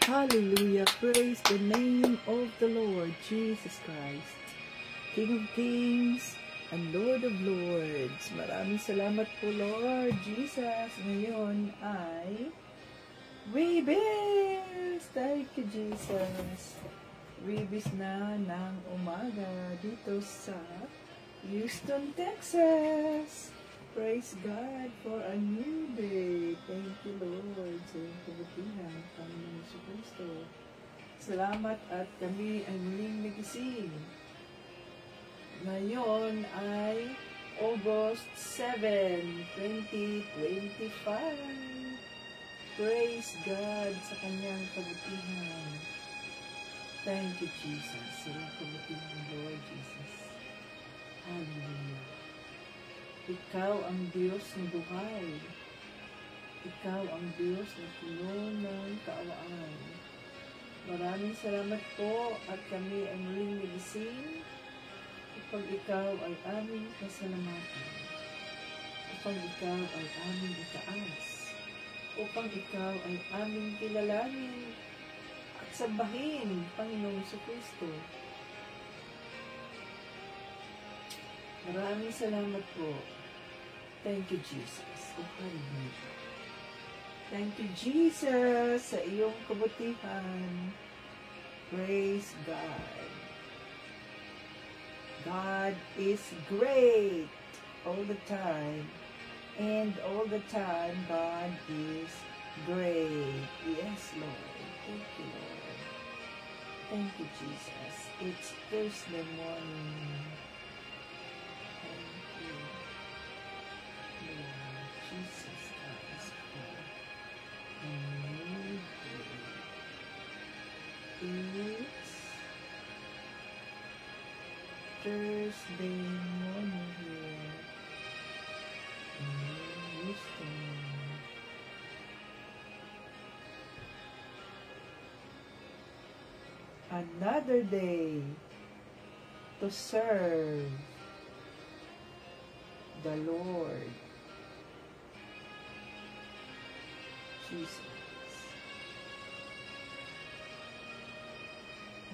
Hallelujah. Praise the name of the Lord Jesus Christ, King of Kings and Lord of Lords. Maraming salamat po, Lord Jesus. Ngayon ay Webes. Thank you, Jesus. Webes na ng umaga dito sa Houston, Texas. Praise God for a new day. Thank you, Lord, sa iyong kabutihan, Panginoon Jesucristo. Salamat at kami ay muling nagising. Ngayon ay August 7, 2025. Praise God sa kanyang kabutihan. Thank you, Jesus, sa iyong kabutihan, Lord Jesus. Hallelujah. Ikaw ang Diyos ng buhay. Ikaw ang Diyos na puno ng kaawaan. Maraming salamat po at kami ay muling nagising upang ikaw ay aming pasalamatan, upang ikaw ay aming itaas, upang ikaw ay aming kilalanin at sambahin, Panginoong Jesucristo. Maraming salamat po. Thank you, Jesus. Oh, hallelujah. Thank you, Jesus, sa iyong kabutihan. Praise God. God is great all the time. And all the time, God is great. Yes, Lord. Thank you, Lord. Thank you, Jesus. It's Thursday morning. Jesus Christ for a new day. It's Thursday morning here in Houston. Another day to serve the Lord Jesus,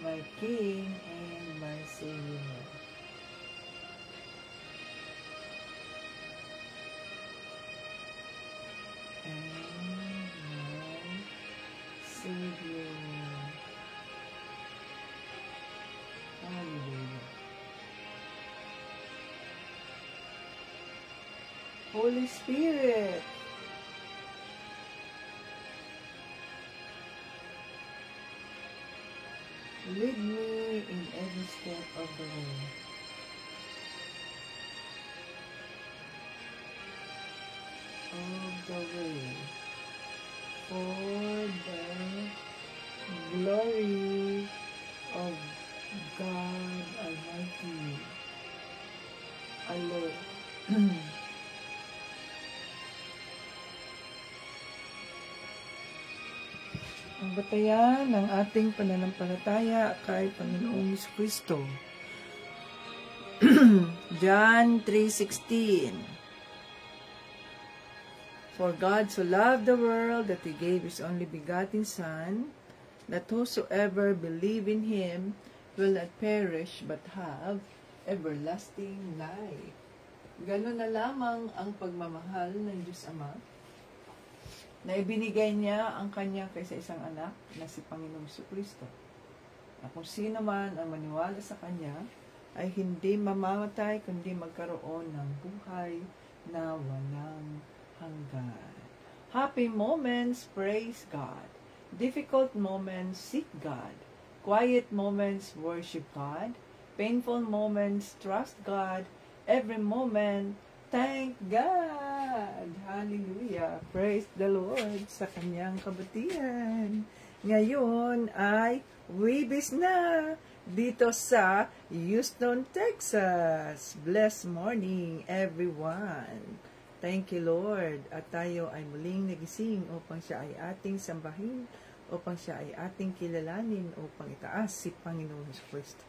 my King and my Savior. And my Savior. Hallelujah. Holy Spirit, lead me in every step of the way. For the glory of God Almighty. Alone. Ang batayan ng ating pananampalataya kay Panginoong Jesucristo. John 3:16. For God so loved the world that He gave His only begotten Son, that whosoever believe in Him will not perish but have everlasting life. Ganon na lamang ang pagmamahal ng Diyos Ama, na ibinigay niya ang kanyang kaisa-isang anak na si Panginoong Jesucristo, na kung sino man ang maniwala sa kanya ay hindi mamamatay kundi magkaroon ng buhay na walang hanggan. Happy moments, praise God. Difficult moments, seek God. Quiet moments, worship God. Painful moments, trust God. Every moment, thank God! Hallelujah! Praise the Lord sa kanyang kabutihan. Ngayon ay Webes na dito sa Houston, Texas. Blessed morning, everyone. Thank you, Lord. At tayo ay muling nagising upang siya ay ating sambahin, upang siya ay ating kilalanin, upang itaas si Panginoon Jesucristo.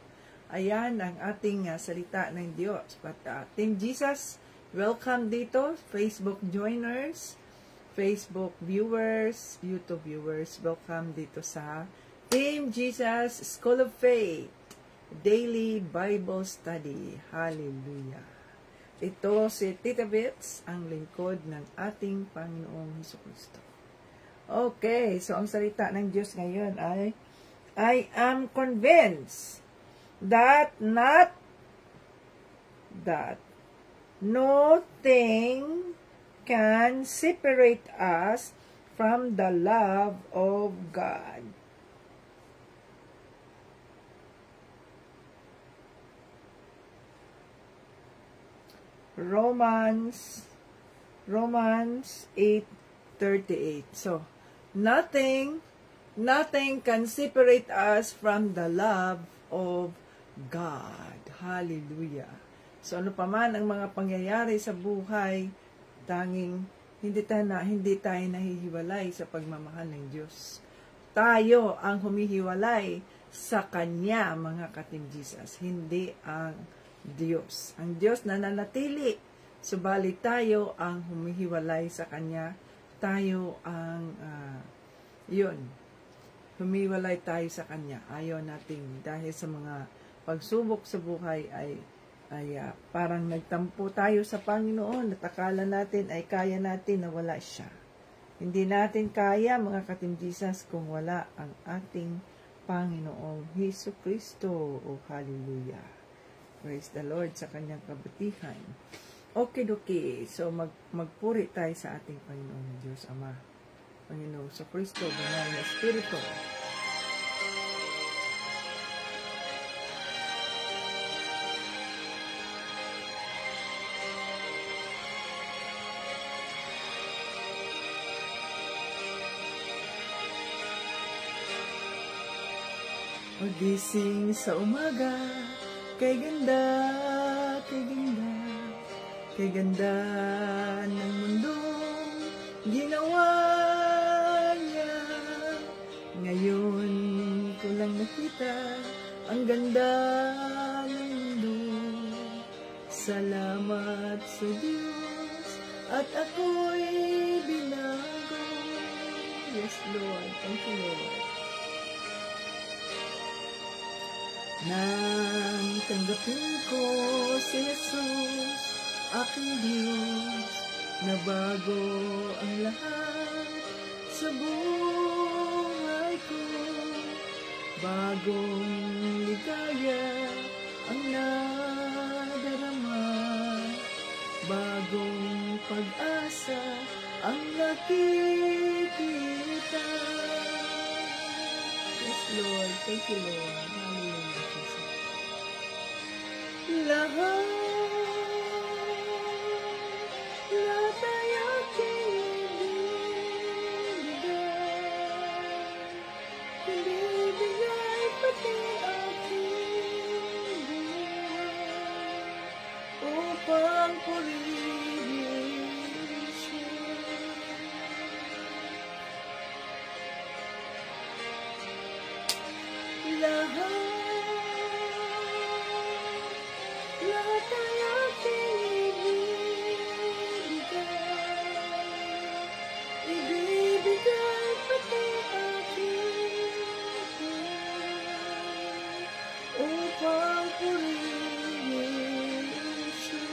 Ayan ang ating salita ng Diyos. But Team Jesus, welcome dito, Facebook joiners, Facebook viewers, YouTube viewers. Welcome dito sa Team Jesus School of Faith Daily Bible Study. Hallelujah. Ito si Tita Bits, ang lingkod ng ating Panginoong Hesukristo. Okay, so ang salita ng Diyos ngayon ay, I am convinced that nothing can separate us from the love of God. Romans 8:38. So, nothing can separate us from the love of God. Hallelujah. So, ano pa man ang mga pangyayari sa buhay, tanging hindi tayo nahihiwalay sa pagmamahal ng Diyos. Tayo ang humihiwalay sa Kanya, mga ka-Team Jesus. Hindi ang Diyos. Ang Diyos nananatili. Subalit tayo ang humihiwalay sa Kanya. Tayo ang, humiwalay tayo sa Kanya. Ayaw natin, dahil sa mga pagsubok sa buhay ay parang nagtampo tayo sa Panginoon at akala natin ay kaya natin na wala siya. Hindi natin kaya, mga ka-Team Jesus, kung wala ang ating Panginoong Hesukristo. Oh, hallelujah. Praise the Lord sa kanyang kabutihan. Okay. So, magpuri tayo sa ating Panginoong Diyos Ama. Panginoong Hesukristo, banal na Espiritu. Magising sa umaga, kay ganda ng mundong ginawa niya. Ngayon ko lang nakita ang ganda ng mundo. Salamat sa Diyos at ako'y binago. Yes, Lord. Thank you, Lord. Nang tanggapin ko si Jesus, aking Diyos, na bago ang lahat sa buhay ko. Bagong ligaya ang nadarama, bagong pag-asa ang nakikita. Yes, Lord. Thank you, Lord. Lahat ay aking ibibigay, pati aking buhay, upang purihin siya. Lahat ay aking ibibigay, pati aking buhay, upang purihin siya.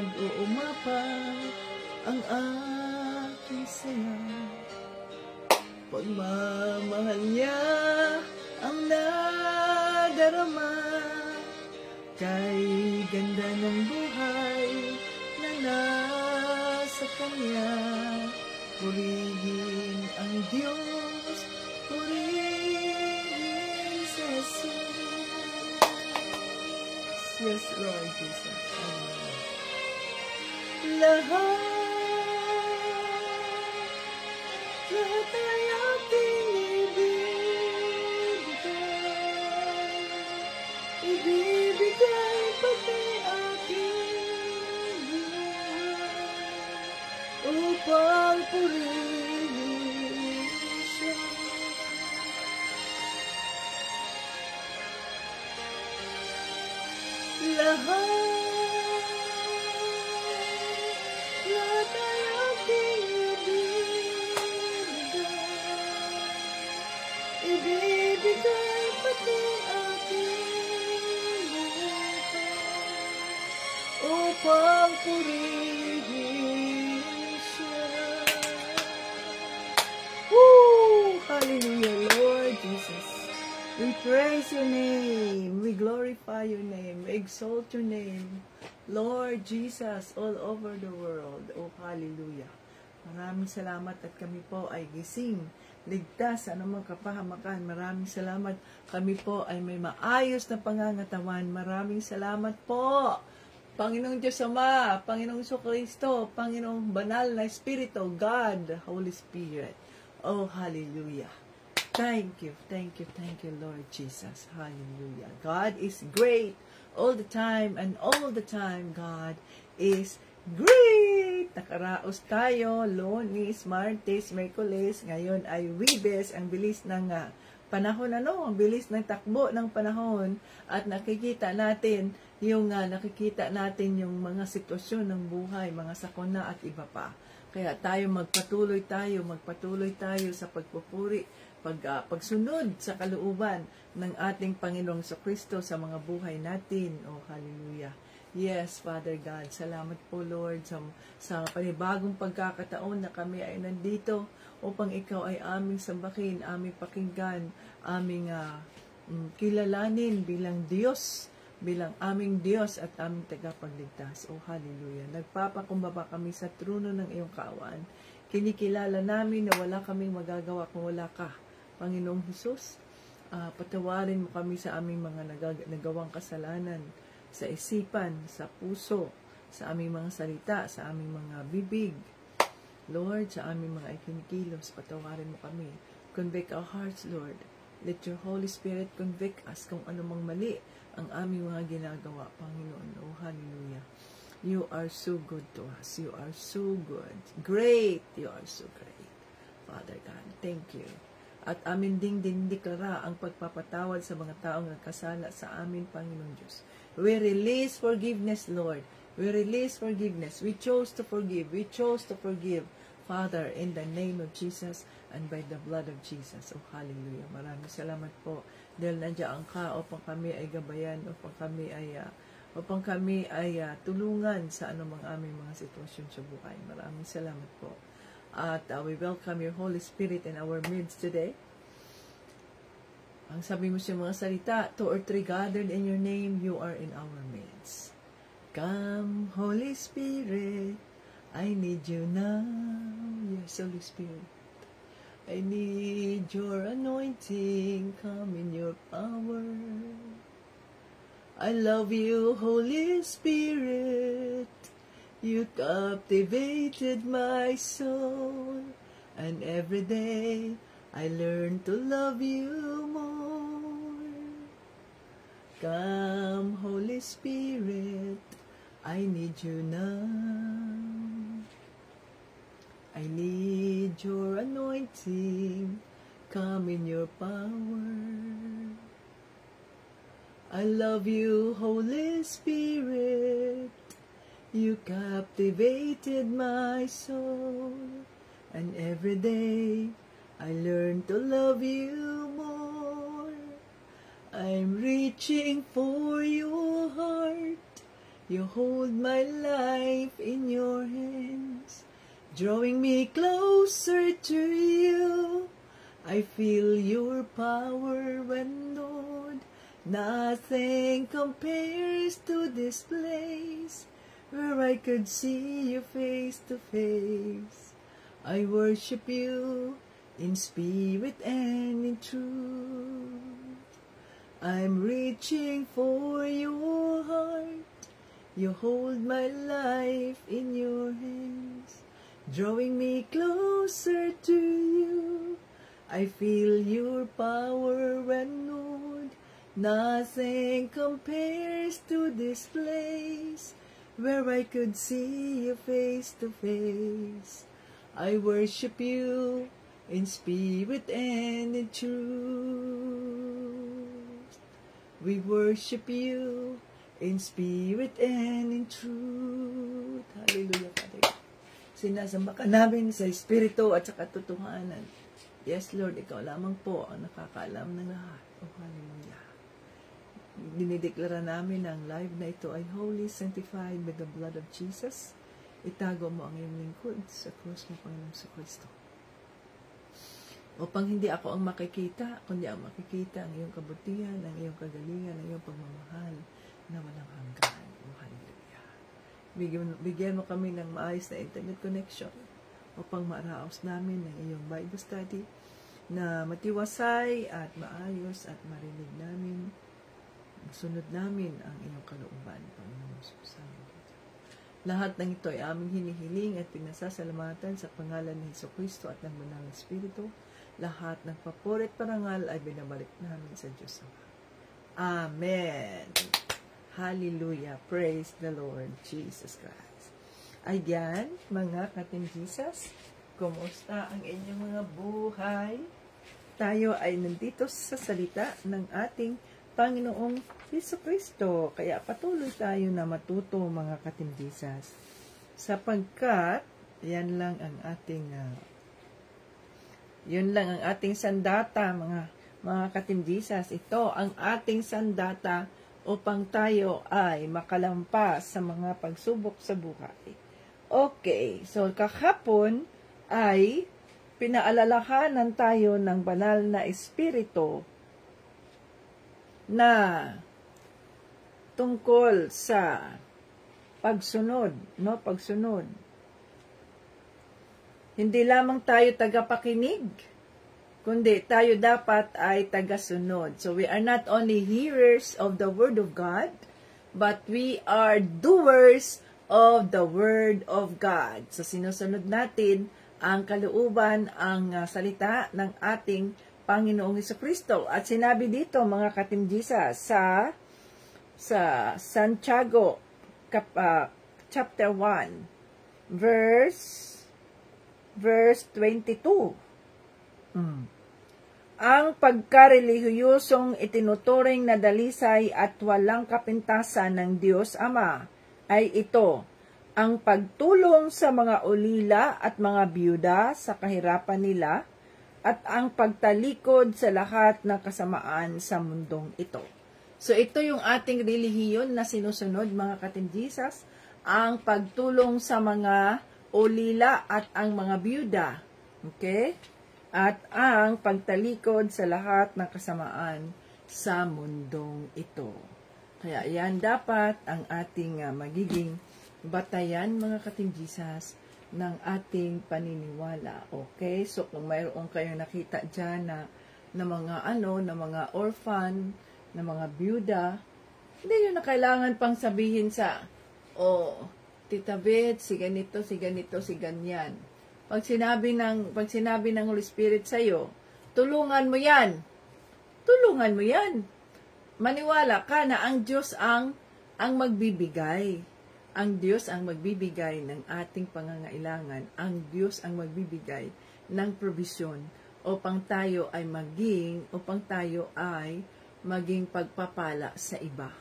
Nag-uumapaw ang aking saya, pagmamahal niya ang nadarama. Kay ganda ng buhay na nasa Kanya, purihin ang Diyos, purihin si Jesus. Yes, Lord Jesus. Amen. Lahat ay aking ibibigay, pati aking buhay, upang purihin siya. lahat ay aking ibibigay pati aking buhay upang purihin siya. Woo! Hallelujah, Lord Jesus. We praise your name. We glorify your name. We exalt your name. Lord Jesus, all over the world. Oh, hallelujah. Maraming salamat at kami po ay gising, ligtas sa anumang kapahamakan. Maraming salamat. Kami po ay may maayos na pangangatawan. Maraming salamat po. Panginoong Diyos Ama, Panginoong Kristo, Panginoong Banal na Espiritu, God, Holy Spirit. Oh, hallelujah. Thank you, Lord Jesus. Hallelujah. God is great all the time, and all the time, God is great. Nakaraos tayo, Lunes, Martes, Miyerkules, ngayon ay Huwebes. Ang bilis ng panahon, ang bilis ng takbo ng panahon, at nakikita natin yung mga sitwasyon ng buhay, mga sakuna at iba pa. Kaya magpatuloy tayo sa pagpupuri, pagsunod sa kalooban ng ating Panginoong Kristo sa mga buhay natin. Oh, hallelujah. Yes, Father God, salamat po, Lord, sa panibagong pagkakataon na kami ay nandito upang ikaw ay aming sambahin, aming pakinggan, aming kilalanin bilang Diyos, bilang aming Diyos at aming tagapagligtas. Oh, hallelujah. Nagpapakumbaba kami sa trono ng iyong kaawaan. Kinikilala namin na wala kaming magagawa kung wala ka, Panginoong Hesus. Patawarin mo kami sa aming mga nagawang kasalanan, sa isipan, sa puso, sa aming mga salita, sa aming mga bibig. Lord, sa aming mga ikinikilos, patawarin mo kami. Convict our hearts, Lord. Let your Holy Spirit convict us kung anumang mali ang aming mga ginagawa, Panginoon. Oh, hallelujah. You are so good to us. You are so good. Great. You are so great. Father God, thank you. At amin ding dinideklara ang pagpapatawad sa mga taong nagkasala sa amin, Panginoon Diyos. We release forgiveness, Lord. We release forgiveness. We chose to forgive. We chose to forgive, Father, in the name of Jesus and by the blood of Jesus. Oh, hallelujah. Maraming salamat po dahil nandiyan ka upang kami ay gabayan, upang kami ay tulungan sa anumang aming mga sitwasyon sa buhay. Maraming salamat po. At we welcome your Holy Spirit in our midst today. Ang sabi mo sa mga salita, 2 or 3 gathered in your name, you are in our midst. Come, Holy Spirit, I need you now. Yes, Holy Spirit. I need your anointing, come in your power. I love you, Holy Spirit. You captivated my soul, and every day I learn to love you more. Come, Holy Spirit, I need you now. I need your anointing, come in your power. I love you, Holy Spirit. You captivated my soul, and every day I learn to love you more. I'm reaching for your heart. You hold my life in your hands, drawing me closer to you. I feel your power, and Lord, nothing compares to this place, where I could see you face to face. I worship you in spirit and in truth. I'm reaching for your heart. You hold my life in your hands, drawing me closer to you. I feel your power, and Lord, nothing compares to this place, where I could see you face to face. I worship you in spirit and in truth. We worship you in spirit and in truth. Hallelujah, Father. Sinasamba ka namin sa espiritu at sa katotohanan. Yes, Lord, ikaw lamang po ang nakakaalam ng lahat. Oh, hallelujah. Dinideklara namin ang live na ito ay holy, sanctified by the blood of Jesus. Itago mo ang iyong lingkod sa krus mo, Panginoon sa Kristo. Upang hindi ako ang makikita, kundi ang makikita ang iyong kabutihan, ang iyong kagalingan, ang iyong pagmamahal na walang hanggan. Oh, hallelujah. Bigyan mo kami ng maayos na internet connection upang maraos namin ang iyong Bible study na matiwasay at maayos at marinig namin. Sunod namin ang iyong kalooban, Panginoon sa lahat ng ito ay aming hinihiling at pinasasalamatan sa pangalan ni Jesucristo at ng Banal na Espiritu. Lahat ng papuri at parangal ay binabalik namin sa Diyos. Amen. Hallelujah. Praise the Lord Jesus Christ. Ayan, mga ka-Team Jesus, kumusta ang inyong mga buhay? Tayo ay nandito sa salita ng ating Panginoong Jesucristo. Kaya patuloy tayo na matuto, mga ka-Team Jesus. Sapagkat, yan lang ang ating sandata, mga ka-Team Jesus. Ito ang ating sandata upang tayo ay makalampas sa mga pagsubok sa buhay. Okay, so kahapon ay pinaalalahanan tayo ng banal na espiritu na tungkol sa pagsunod, no? Pagsunod. Hindi lamang tayo tagapakinig, kundi tayo dapat ay tagasunod. So we are not only hearers of the Word of God, but we are doers of the Word of God. So sinusunod natin ang kalooban, ang salita ng ating Panginoong Jesucristo. At sinabi dito, mga ka-Team Jesus, sa Santiago chapter 1 verse 22. Ang pagkarelihiyosong itinuturing na dalisay at walang kapintasan ng Diyos Ama ay ito, ang pagtulong sa mga ulila at mga biyuda sa kahirapan nila at ang pagtalikod sa lahat ng kasamaan sa mundong ito. So ito yung ating relihiyon na sinusunod, mga ka-Team Jesus, ang pagtulong sa mga ulila at ang mga biyuda. Okay? At ang pagtalikod sa lahat ng kasamaan sa mundong ito. Kaya yan dapat ang ating magiging batayan, mga ka-Team Jesus, ng ating paniniwala. Okay? So kung mayroon kayong nakita dyan na mga orphan, na mga byuda, hindi yun na kailangan pang sabihin sa, Tita Beth, si ganito, si ganito, si ganyan. Pag sinabi ng Holy Spirit sa'yo, tulungan mo yan. Tulungan mo yan. Maniwala ka na ang Diyos ang magbibigay. Ang Diyos ang magbibigay ng ating pangangailangan. Ang Diyos ang magbibigay ng provision upang tayo ay maging pagpapala sa iba.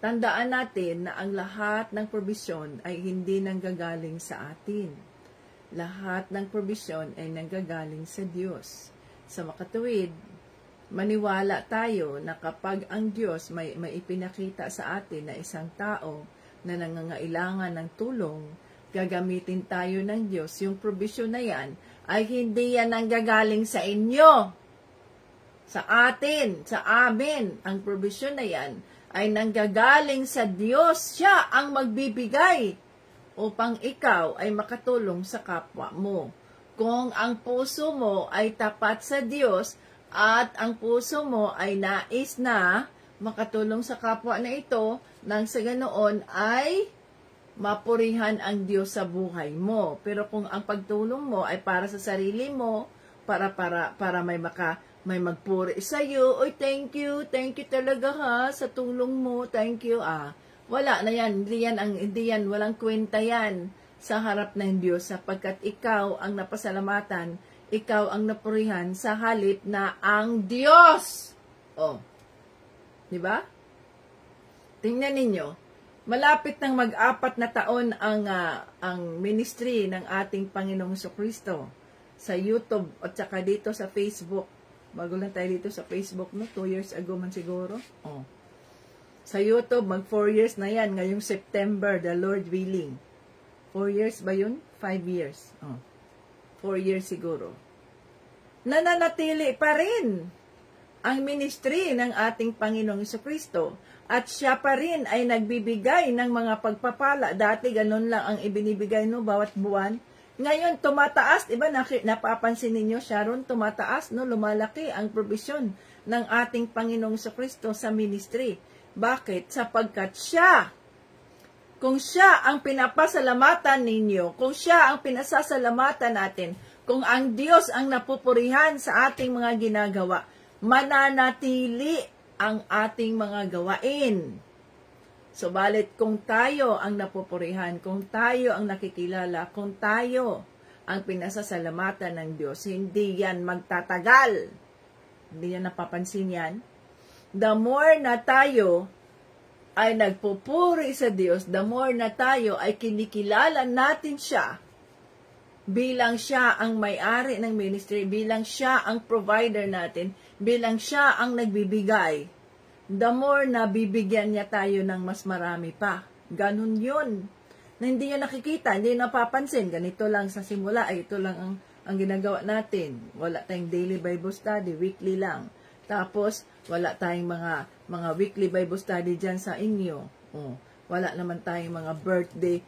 Tandaan natin na ang lahat ng provision ay hindi nanggagaling sa atin. Lahat ng provision ay nanggagaling sa Diyos. Sa makatuwid, maniwala tayo na kapag ang Diyos may ipinakita sa atin na isang tao na nangangailangan ng tulong, gagamitin tayo ng Diyos. Yung provision na yan ay hindi yan nanggagaling sa inyo. Sa atin, sa amin, ang provision na yan ay nanggagaling sa Diyos. Siya ang magbibigay upang ikaw ay makatulong sa kapwa mo. Kung ang puso mo ay tapat sa Diyos at ang puso mo ay nais na makatulong sa kapwa na ito, nang sa ganoon ay mapurihan ang Diyos sa buhay mo. Pero kung ang pagtulong mo ay para sa sarili mo, para may magpuri sa iyo, oy, thank you talaga ha sa tulong mo, thank you wala na yan, hindi yan, walang kwenta yan sa harap ng Diyos, sapagkat ikaw ang napasalamatan, ikaw ang napurihan sa halip na ang Diyos. Di ba? Tingnan ninyo, malapit nang mag-4 na taon ang ministry ng ating Panginoong Jesucristo sa YouTube at saka dito sa Facebook. Bago lang tayo dito sa Facebook, no? 2 years ago man siguro. Oh. Sa YouTube, mag 4 years na yan. Ngayong September, the Lord willing. 4 years ba yun? 5 years. Oh. 4 years siguro. Nananatili pa rin ang ministry ng ating Panginoong Jesucristo. At siya pa rin ay nagbibigay ng mga pagpapala. Dati ganun lang ang ibinibigay no bawat buwan. Ngayon tumataas, diba napapansin ninyo Sharon, tumataas no, lumalaki ang provision ng ating Panginoong Jesucristo sa ministry. Bakit? Sapagkat siya, kung siya ang pinapasalamatan ninyo, kung siya ang pinasasalamatan natin, kung ang Diyos ang napupurihan sa ating mga ginagawa, mananatili ang ating mga gawain. Subalit kung tayo ang napupurihan, kung tayo ang nakikilala, kung tayo ang pinasasalamatan ng Diyos, hindi yan magtatagal. Hindi yan napapansin yan. The more na tayo ay nagpupuri sa Diyos, the more na tayo ay kinikilala natin siya bilang siya ang may-ari ng ministry, bilang siya ang provider natin, bilang siya ang nagbibigay, the more na bibigyan niya tayo ng mas marami pa. Ganun yun. Na hindi niya nakikita, hindi napapansin. Ganito lang sa simula, ay ito lang ang ginagawa natin. Wala tayong daily Bible study, weekly lang. Tapos, wala tayong mga weekly Bible study dyan sa inyo. Oh, wala naman tayong mga birthday,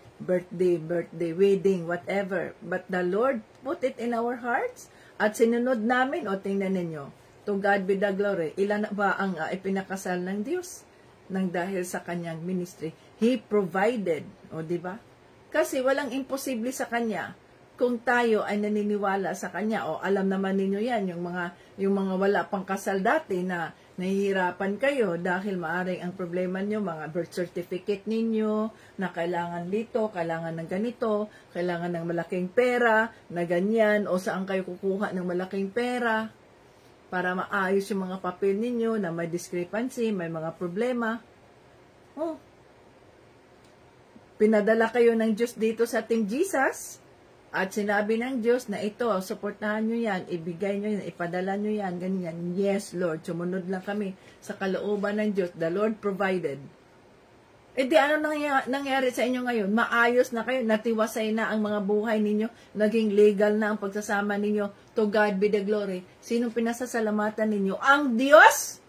wedding, whatever. But the Lord put it in our hearts. At sinunod namin, o tingnan ninyo, to God be the glory. Ilan ba ang ipinakasal ng Diyos? Nang dahil sa kanyang ministry. He provided. O, diba? Kasi walang imposible sa kanya. Kung tayo ay naniniwala sa kanya, o alam naman ninyo yan, yung mga wala pang kasal dati na nahihirapan kayo dahil maaring ang problema nyo, mga birth certificate ninyo, na kailangan dito, kailangan ng ganito, kailangan ng malaking pera, na ganyan, o saan kayo kukuha ng malaking pera, para maayos yung mga papel ninyo na may discrepancy, may mga problema. Oh. Pinadala kayo ng Diyos dito sa Team Jesus, at sinabi ng Diyos na ito, suportahan nyo yan, ibigay nyo yan, ipadala nyo yan, ganyan. Yes, Lord, sumunod lang kami sa kalooban ng Diyos. The Lord provided. E di, ano nangyari sa inyo ngayon? Maayos na kayo, natiwasay na ang mga buhay ninyo, naging legal na ang pagsasama ninyo. To God be the glory. Sinong pinasasalamatan ninyo? Ang Diyos!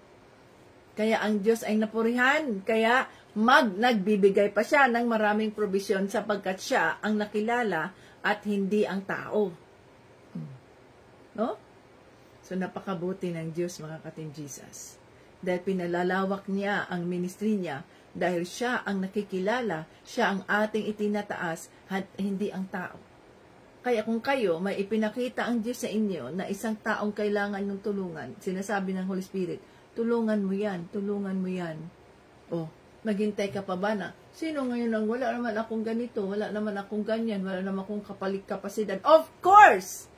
Kaya ang Diyos ay napurihan. Kaya nagbibigay pa siya ng maraming provision sapagkat siya ang nakilala at hindi ang tao. No? So, napakabuti ng Diyos, mga ka-Team Jesus. Dahil pinalalawak niya ang ministry niya, dahil siya ang nakikilala, siya ang ating itinataas, at hindi ang tao. Kaya kung kayo, may ipinakita ang Diyos sa inyo na isang taong kailangan ng tulungan, sinasabi ng Holy Spirit, tulungan mo yan, tulungan mo yan. O, maghintay ka pa ba na, sino ngayon ang wala naman akong ganito, wala naman akong ganyan, wala naman akong kapasidad? Of course!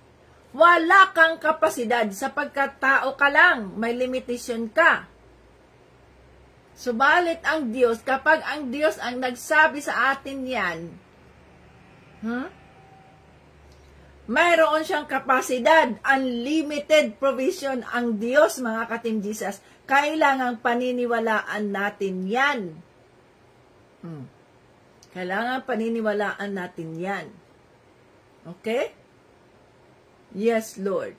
Wala kang kapasidad sapagkat tao ka lang, may limitation ka. Subalit ang Diyos, kapag ang Diyos ang nagsabi sa atin yan, mayroon siyang kapasidad, unlimited provision ang Diyos, mga ka-Team Jesus. Kailangang paniniwalaan natin yan. Kailangan paniniwalaan natin yan. Okay? Yes, Lord.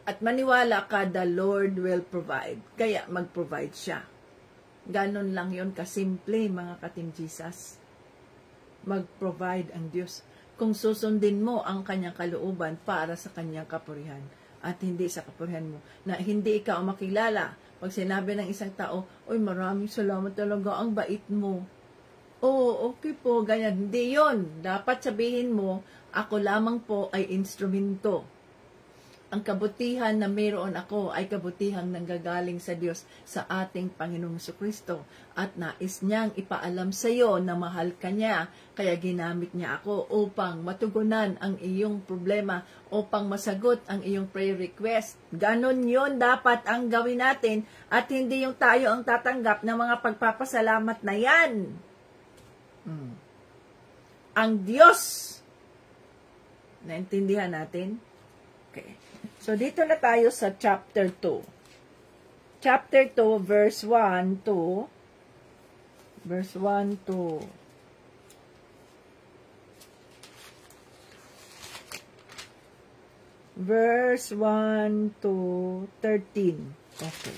At maniwala ka, the Lord will provide. Kaya mag-provide siya. Ganon lang yon kasimple, mga ka-Team Jesus. Mag-provide ang Diyos. Kung susundin mo ang kanyang kalooban para sa kanyang kapurihan at hindi sa kapurihan mo, na hindi ikaw makilala. Pag sinabi ng isang tao, oy, maraming salamat talaga, ang bait mo. Oo, okay po, ganyan. Hindi yun. Dapat sabihin mo, ako lamang po ay instrumento. Ang kabutihan na mayroon ako ay kabutihang nanggagaling sa Diyos, sa ating Panginoong Jesucristo. At nais niyang ipaalam sa iyo na mahal ka niya, kaya ginamit niya ako upang matugunan ang iyong problema, upang masagot ang iyong prayer request. Ganon yon dapat ang gawin natin, at hindi yung tayo ang tatanggap ng mga pagpapasalamat na yan. Ang Diyos, naintindihan natin? Okay. So, dito na tayo sa chapter 2. Chapter 2, verse 1 to verse 1 to verse 1 to 13. Okay.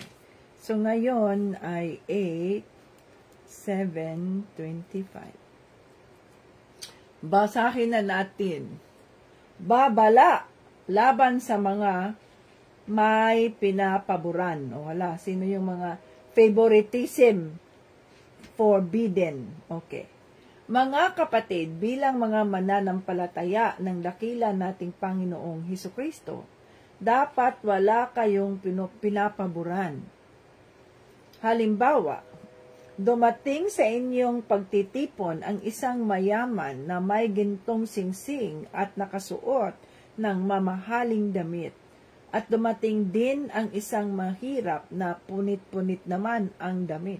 So, ngayon ay 8:7:25. Basahin na natin. Babala laban sa mga may pinapaboran. O wala, sino yung mga favoritism? Forbidden. Okay. Mga kapatid, bilang mga mananampalataya ng dakila nating Panginoong Hesukristo, dapat wala kayong pinapaboran. Halimbawa, dumating sa inyong pagtitipon ang isang mayaman na may gintong singsing at nakasuot ng mamahaling damit, at dumating din ang isang mahirap na punit-punit naman ang damit.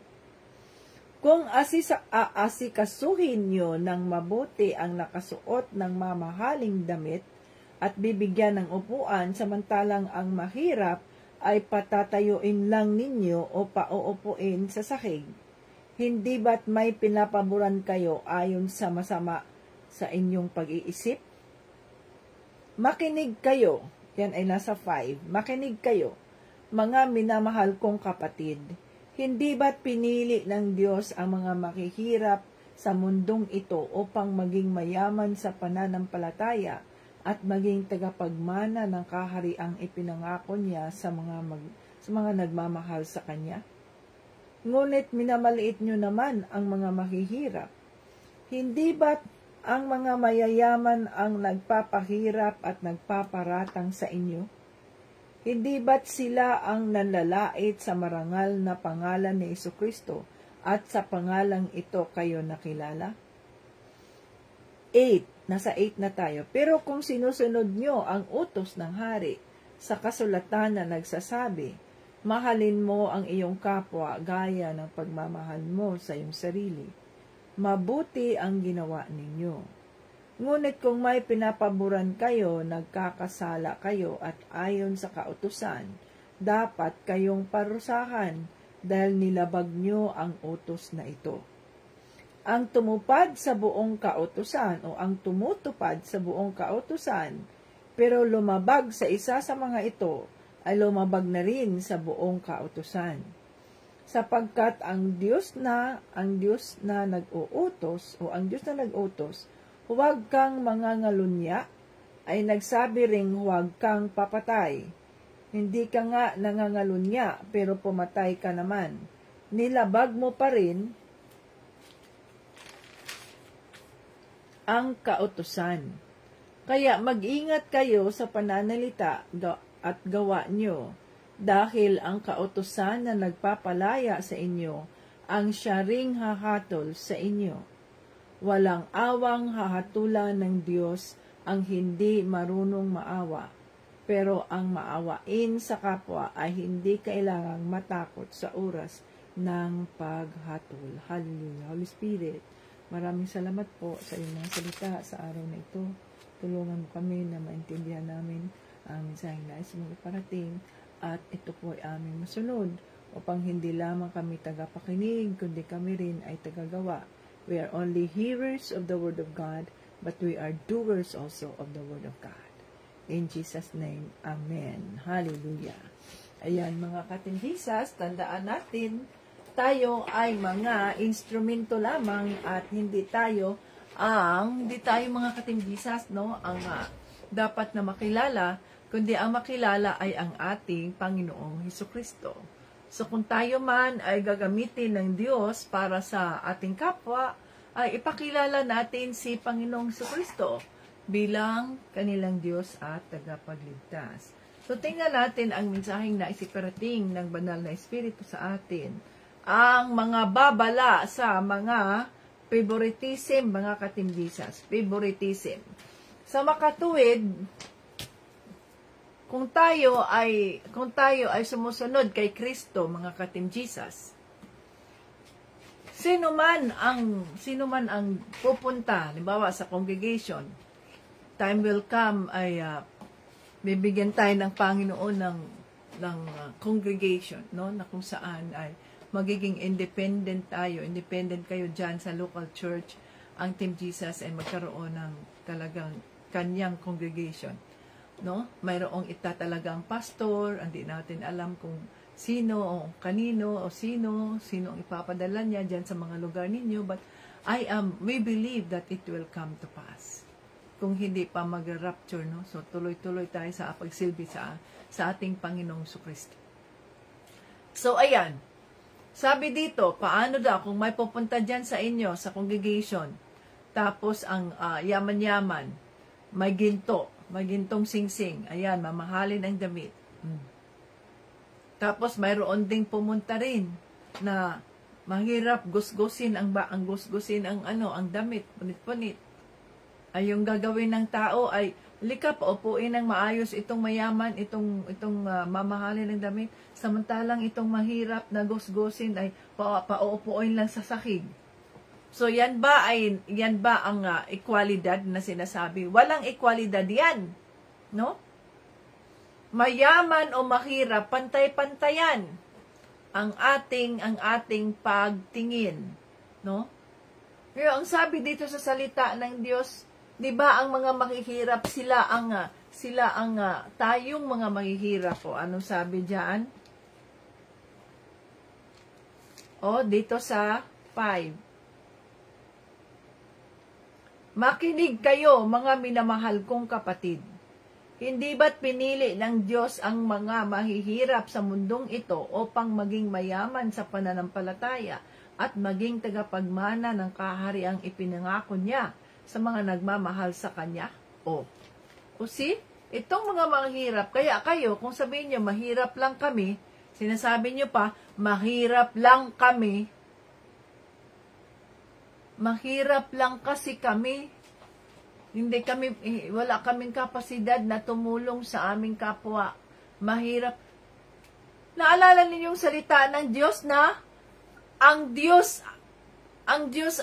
Kung aasikasuhin nyo ng mabuti ang nakasuot ng mamahaling damit at bibigyan ng upuan, samantalang ang mahirap ay patatayuin lang ninyo o pauupuin sa sahig, hindi ba't may pinapaboran kayo ayon sa masama sa inyong pag-iisip? Makinig kayo, yan ay nasa 5, makinig kayo, mga minamahal kong kapatid, hindi ba't pinili ng Diyos ang mga makihirap sa mundong ito upang maging mayaman sa pananampalataya at maging tagapagmana ng kahariang ipinangako niya sa mga nagmamahal sa Kanya? Ngunit minamaliit nyo naman ang mga mahihirap. Hindi ba't ang mga mayayaman ang nagpapahirap at nagpaparatang sa inyo? Hindi ba't sila ang nanlalait sa marangal na pangalan ni Jesucristo at sa pangalang ito kayo nakilala? 8. Nasa 8 na tayo. Pero kung sinusunod nyo ang utos ng hari sa kasulatan na nagsasabi, mahalin mo ang iyong kapwa gaya ng pagmamahal mo sa iyong sarili, mabuti ang ginawa ninyo. Ngunit kung may pinapaboran kayo, nagkakasala kayo at ayon sa kautusan, dapat kayong parusahan dahil nilabag nyo ang utos na ito. Ang tumupad sa buong kautusan o ang tumutupad sa buong kautusan, pero lumabag sa isa sa mga ito, ay lumabag na rin sa buong kautusan. Sapagkat ang Diyos na nag-uutos, huwag kang mangangalunya, ay nagsabi ring huwag kang papatay. Hindi ka nga nangangalunya, pero pumatay ka naman. Nilabag mo pa rin ang kautusan. Kaya mag-ingat kayo sa pananalita at gawa nyo, dahil ang kautusan na nagpapalaya sa inyo, ang siya ring hahatol sa inyo. Walang awang hahatulan ng Diyos ang hindi marunong maawa, pero ang maawain sa kapwa ay hindi kailangang matakot sa oras ng paghatol. Hallelujah. Holy Spirit, maraming salamat po sa iyong mga salita sa araw na ito. Tulungan mo kami na maintindihan namin ang mensaheng nais mong iparating, at ito po ay aming masunod upang hindi lamang kami tagapakinig, kundi kami rin ay tagagawa. We are only hearers of the Word of God, but we are doers also of the Word of God. In Jesus' name, Amen. Hallelujah. Ayan, mga katinhisas, tandaan natin, tayo ay mga instrumento lamang at hindi tayo mga katinhisas, no? Ang dapat na makilala, kundi ang makilala ay ang ating Panginoong Hesukristo. So kung tayo man ay gagamitin ng Diyos para sa ating kapwa, ay ipakilala natin si Panginoong Hesukristo bilang kanilang Diyos at tagapagligtas. So, tingnan natin ang mensaheng na isiparating ng banal na Espiritu sa atin. Ang mga babala sa mga favoritism, mga katimbisas. Favoritism. Sa makatuwid, kung tayo ay sumusunod kay Kristo, mga katimbisas, sino man ang pupunta, halimbawa sa congregation, time will come ay bibigyan tayo ng Panginoon ng congregation, no, na kung saan ay magiging independent tayo, independent kayo dyan sa local church, ang Team Jesus ay magkaroon ng talagang kanyang congregation, no? Mayroong itatalagang pastor, hindi natin alam kung sino o kanino o sino ang ipapadala niya dyan sa mga lugar ninyo, but we believe that it will come to pass. Kung hindi pa mag-rapture, no? So, tuloy-tuloy tayo sa pagsilbi sa ating Panginoong Kristo. So, ayan. Sabi dito, paano daw kung may pupunta dyan sa inyo, sa congregation, tapos ang yaman-yaman, may gintong singsing, ayan, mamahalin ang damit. Tapos, mayroon ding pumunta rin na mahirap gusgusin ang damit, punit-punit. Ay yung gagawin ng tao ay lika paupuin ng maayos itong mayaman, itong mamahalin ng damit, samantalang itong mahirap na gusgusin ay paupuin lang sa sahig. So yan ba ang equalidad na sinasabi? Walang equalidad yan, no? Mayaman o mahirap, pantay-pantayan ang ating pagtingin, no? Pero ang sabi dito sa salita ng Diyos, 'di ba, ang mga mahihirap tayong mga mahihirap, o anong sabi diyan? O dito sa 5. Makinig kayo, mga minamahal kong kapatid. Hindi ba't pinili ng Diyos ang mga mahihirap sa mundong ito upang maging mayaman sa pananampalataya at maging tagapagmana ng kahariang ipinangako niya sa mga nagmamahal sa Kanya? O see, itong mga mahirap, kaya kayo, kung sabihin niyo, mahirap lang kami, sinasabi niyo pa, mahirap lang kami, mahirap lang kasi kami, wala kaming kapasidad na tumulong sa aming kapwa, mahirap. Naalala niyo yung salita ng Diyos na ang Diyos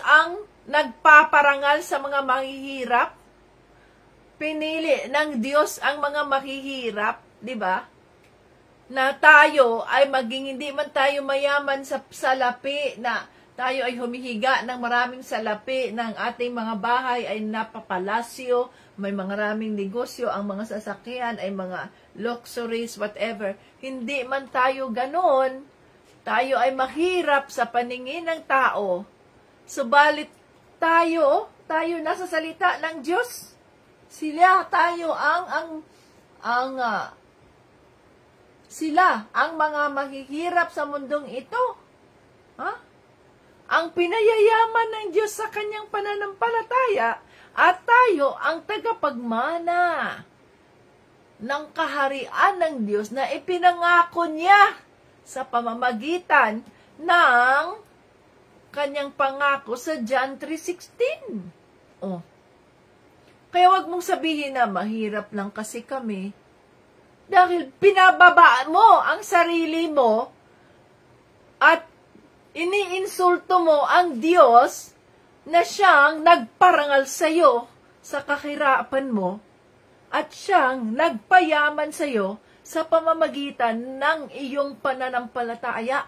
ang nagpaparangal sa mga mahihirap. Pinili ng Diyos ang mga mahihirap, di ba? Na tayo ay hindi man tayo mayaman sa salapi, na tayo ay humihiga ng maraming salapi, ng ating mga bahay ay napapalasyo, may maraming negosyo, ang mga sasakyan ay mga luxuries, whatever. Hindi man tayo ganon, tayo ay mahirap sa paningin ng tao, subalit tayo nasa salita ng Diyos. Sila ang mga mahihirap sa mundong ito. Ha? Ang pinayayaman ng Diyos sa kanyang pananampalataya, at tayo ang tagapagmana ng kaharian ng Diyos na ipinangako niya sa pamamagitan ng kanyang pangako sa John 3:16. Oh. Kaya wag mong sabihin na mahirap lang kasi kami, dahil pinababa mo ang sarili mo at iniinsulto mo ang Diyos na siyang nagparangal sa iyo sa kahirapan mo at siyang nagpayaman sa iyo sa pamamagitan ng iyong pananampalataya.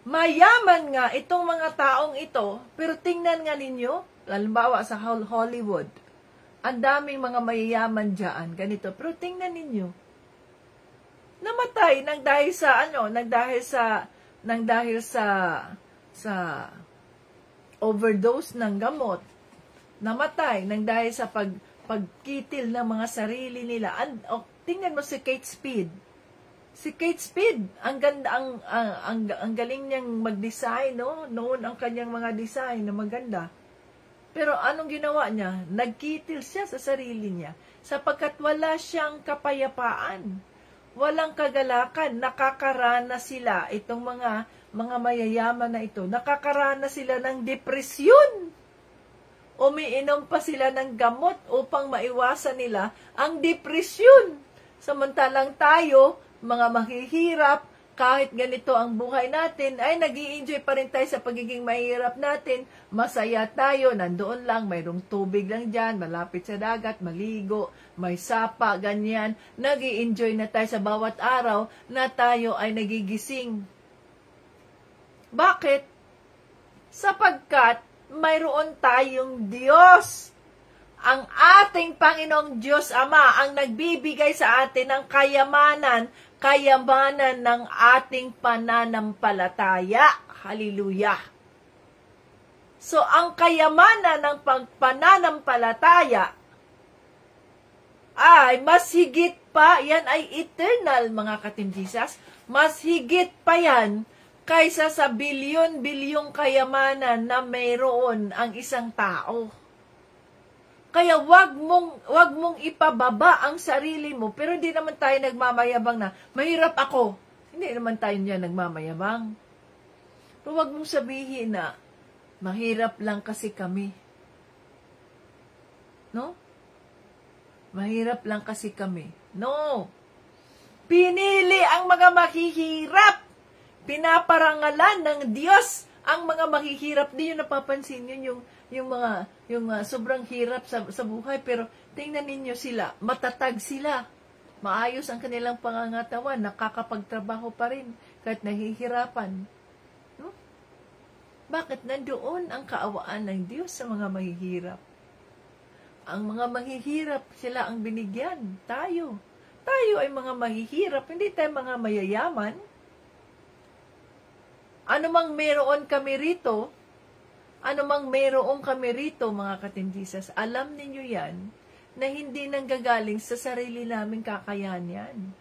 Mayaman nga itong mga taong ito, pero tingnan nga ninyo, halimbawa sa Hollywood, ang daming mga mayayaman dyan, ganito, pero tingnan ninyo, namatay nang dahil sa overdose ng gamot, namatay nang dahil sa pagkitil ng mga sarili nila. Tingnan mo si Kate Spade. Si Kate Spade, ang ganda, ang galing niyang mag-design, no? Noon ang kanyang mga design na maganda. Pero anong ginawa niya? Nagkitil siya sa sarili niya sapagkat wala siyang kapayapaan. Walang kagalakan. Nakakaranas sila, itong mga mayayaman na ito, nakakaranas sila ng depresyon. Umiinom pa sila ng gamot upang maiwasan nila ang depresyon. Samantalang tayo, mga mahihirap, kahit ganito ang buhay natin, ay nag-i-enjoy pa rin tayo sa pagiging mahirap natin. Masaya tayo, nandoon lang, mayroong tubig lang dyan, malapit sa dagat, maligo, may sapa, ganyan. Nag-i-enjoy na tayo sa bawat araw na tayo ay nagigising. Bakit? Sapagkat mayroon tayong Diyos. Ang ating Panginoong Diyos Ama ang nagbibigay sa atin ng kayamanan ng ating pananampalataya. Hallelujah. So, ang kayamanan ng pananampalataya ay mas higit pa, yan ay eternal, mga ka-Team Jesus, mas higit pa yan kaysa sa bilyon-bilyong kayamanan na mayroon ang isang tao. Kaya wag mong ipababa ang sarili mo, pero hindi naman tayo nagmamayabang na, mahirap ako. Hindi naman tayo niyan nagmamayabang. Pero wag mong sabihin na, mahirap lang kasi kami. No? Mahirap lang kasi kami. No. Pinili ang mga mahihirap. Pinaparangalan ng Diyos ang mga mahihirap. Di yun napapansin yun, yung sobrang hirap sa buhay, pero tingnan ninyo sila, matatag sila, maayos ang kanilang pangangatawan, nakakapagtrabaho pa rin kahit nahihirapan. No? Bakit? Nandoon ang kaawaan ng Diyos sa mga mahihirap. Ang mga mahihirap, sila ang binigyan. Tayo ay mga mahihirap, hindi tayo mga mayayaman. Ano mang meron kami rito, mga ka-Team Jesus, alam ninyo yan, na hindi nanggagaling sa sarili naming kakayahan yan.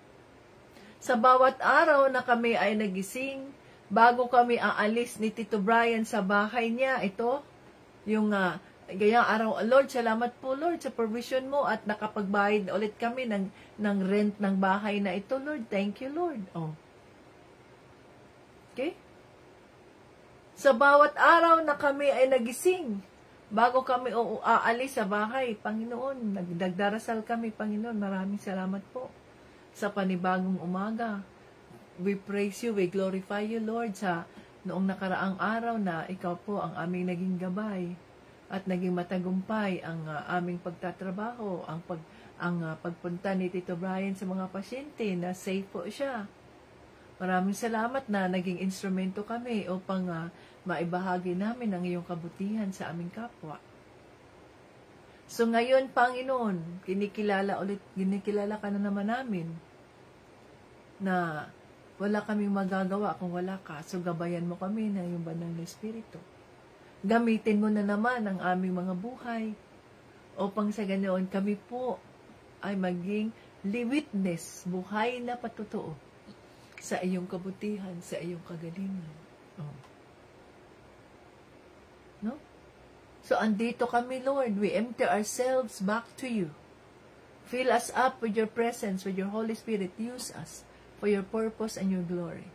Sa bawat araw na kami ay nagising, bago kami aalis ni Tito Brian sa bahay niya, ito, yung gayang araw, Lord, salamat po, Lord, sa provision mo at nakapagbayad ulit kami ng rent ng bahay na ito, Lord. Thank you, Lord. Oh. Okay? Sa bawat araw na kami ay nagising, bago kami aalis sa bahay, Panginoon, nagdarasal kami, Panginoon, maraming salamat po sa panibagong umaga. We praise you, we glorify you, Lord, sa noong nakaraang araw na ikaw po ang aming naging gabay at naging matagumpay ang aming pagtatrabaho, ang pagpunta ni Tito Brian sa mga pasyente na safe po siya. Maraming salamat na naging instrumento kami upang maibahagi namin ang iyong kabutihan sa aming kapwa. So ngayon, Panginoon, kinikilala ka na naman namin na wala kaming magagawa kung wala ka. So gabayan mo kami na iyong banal na Espiritu. Gamitin mo na naman ang aming mga buhay upang sa ganoon kami po ay maging witness, buhay na patotoo sa iyong kabutihan, sa iyong kagalingan. Oh. No? So, andito kami, Lord. We empty ourselves back to you. Fill us up with your presence, with your Holy Spirit. Use us for your purpose and your glory.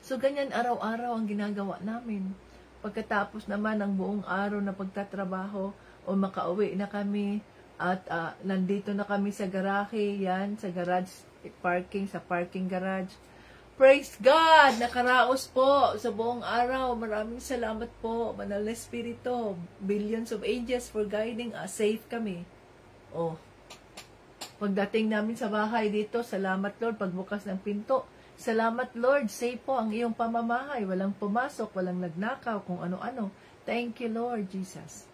So, ganyan araw-araw ang ginagawa namin. Pagkatapos naman ng buong araw na pagtatrabaho o makauwi na kami at nandito na kami sa garahe, yan, sa garage, sa parking garage. Praise God! Nakaraos po sa buong araw. Maraming salamat po, Banal na Espiritu. Billions of angels for guiding us. Safe kami. Oh. Pagdating namin sa bahay dito, salamat Lord, pagbukas ng pinto. Salamat Lord, safe po ang iyong pamamahay. Walang pumasok, walang nagnakaw, kung ano-ano. Thank you Lord Jesus.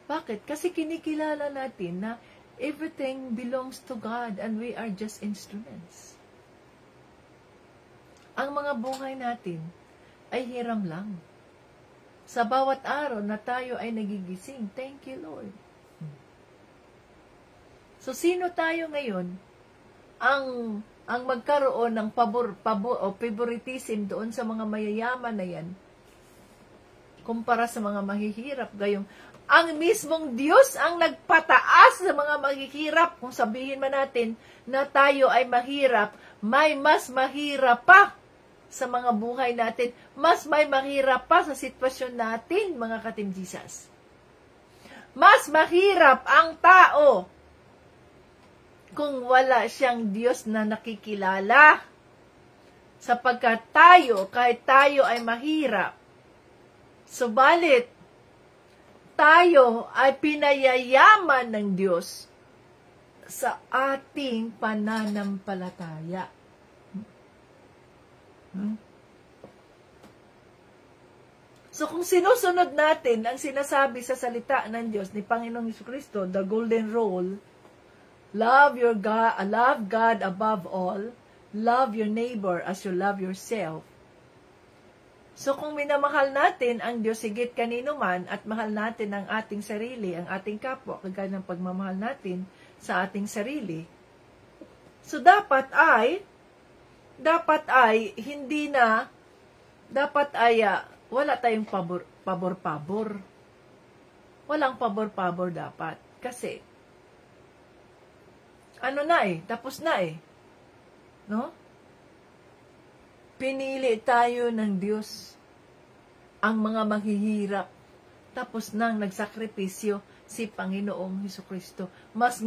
Bakit? Kasi kinikilala natin na everything belongs to God and we are just instruments. Ang mga buhay natin ay hiram lang. Sa bawat araw na tayo ay nagigising, thank you Lord. So sino tayo ngayon ang magkaroon ng favoritism doon sa mga mayayaman na yan? kumpara sa mga mahihirap. Gayong ang mismong Diyos ang nagpataas sa mga mahihirap. Kung sabihin man natin na tayo ay mahirap, may mas mahirap pa sa mga buhay natin. Mas may mahirap pa sa sitwasyon natin, mga ka-Team Jesus. Mas mahirap ang tao kung wala siyang Diyos na nakikilala. Sapagkat tayo, kahit tayo ay mahirap, subalit, tayo ay pinayayaman ng Diyos sa ating pananampalataya. So kung sinusunod natin ang sinasabi sa salita ng Diyos ni Panginoong Jesucristo, the golden rule, love God above all, love your neighbor as you love yourself. So kung minamahal natin ang Diyos higit kanino man at mahal natin ang ating sarili, ang ating kapwa, kagaya ng pagmamahal natin sa ating sarili, so dapat ay wala tayong pabor-pabor. Walang pabor-pabor dapat. Kasi, tapos na no? Pinili tayo ng Diyos ang mga maghihirap. Tapos nang nagsakripisyo si Panginoong Jesucristo. Mas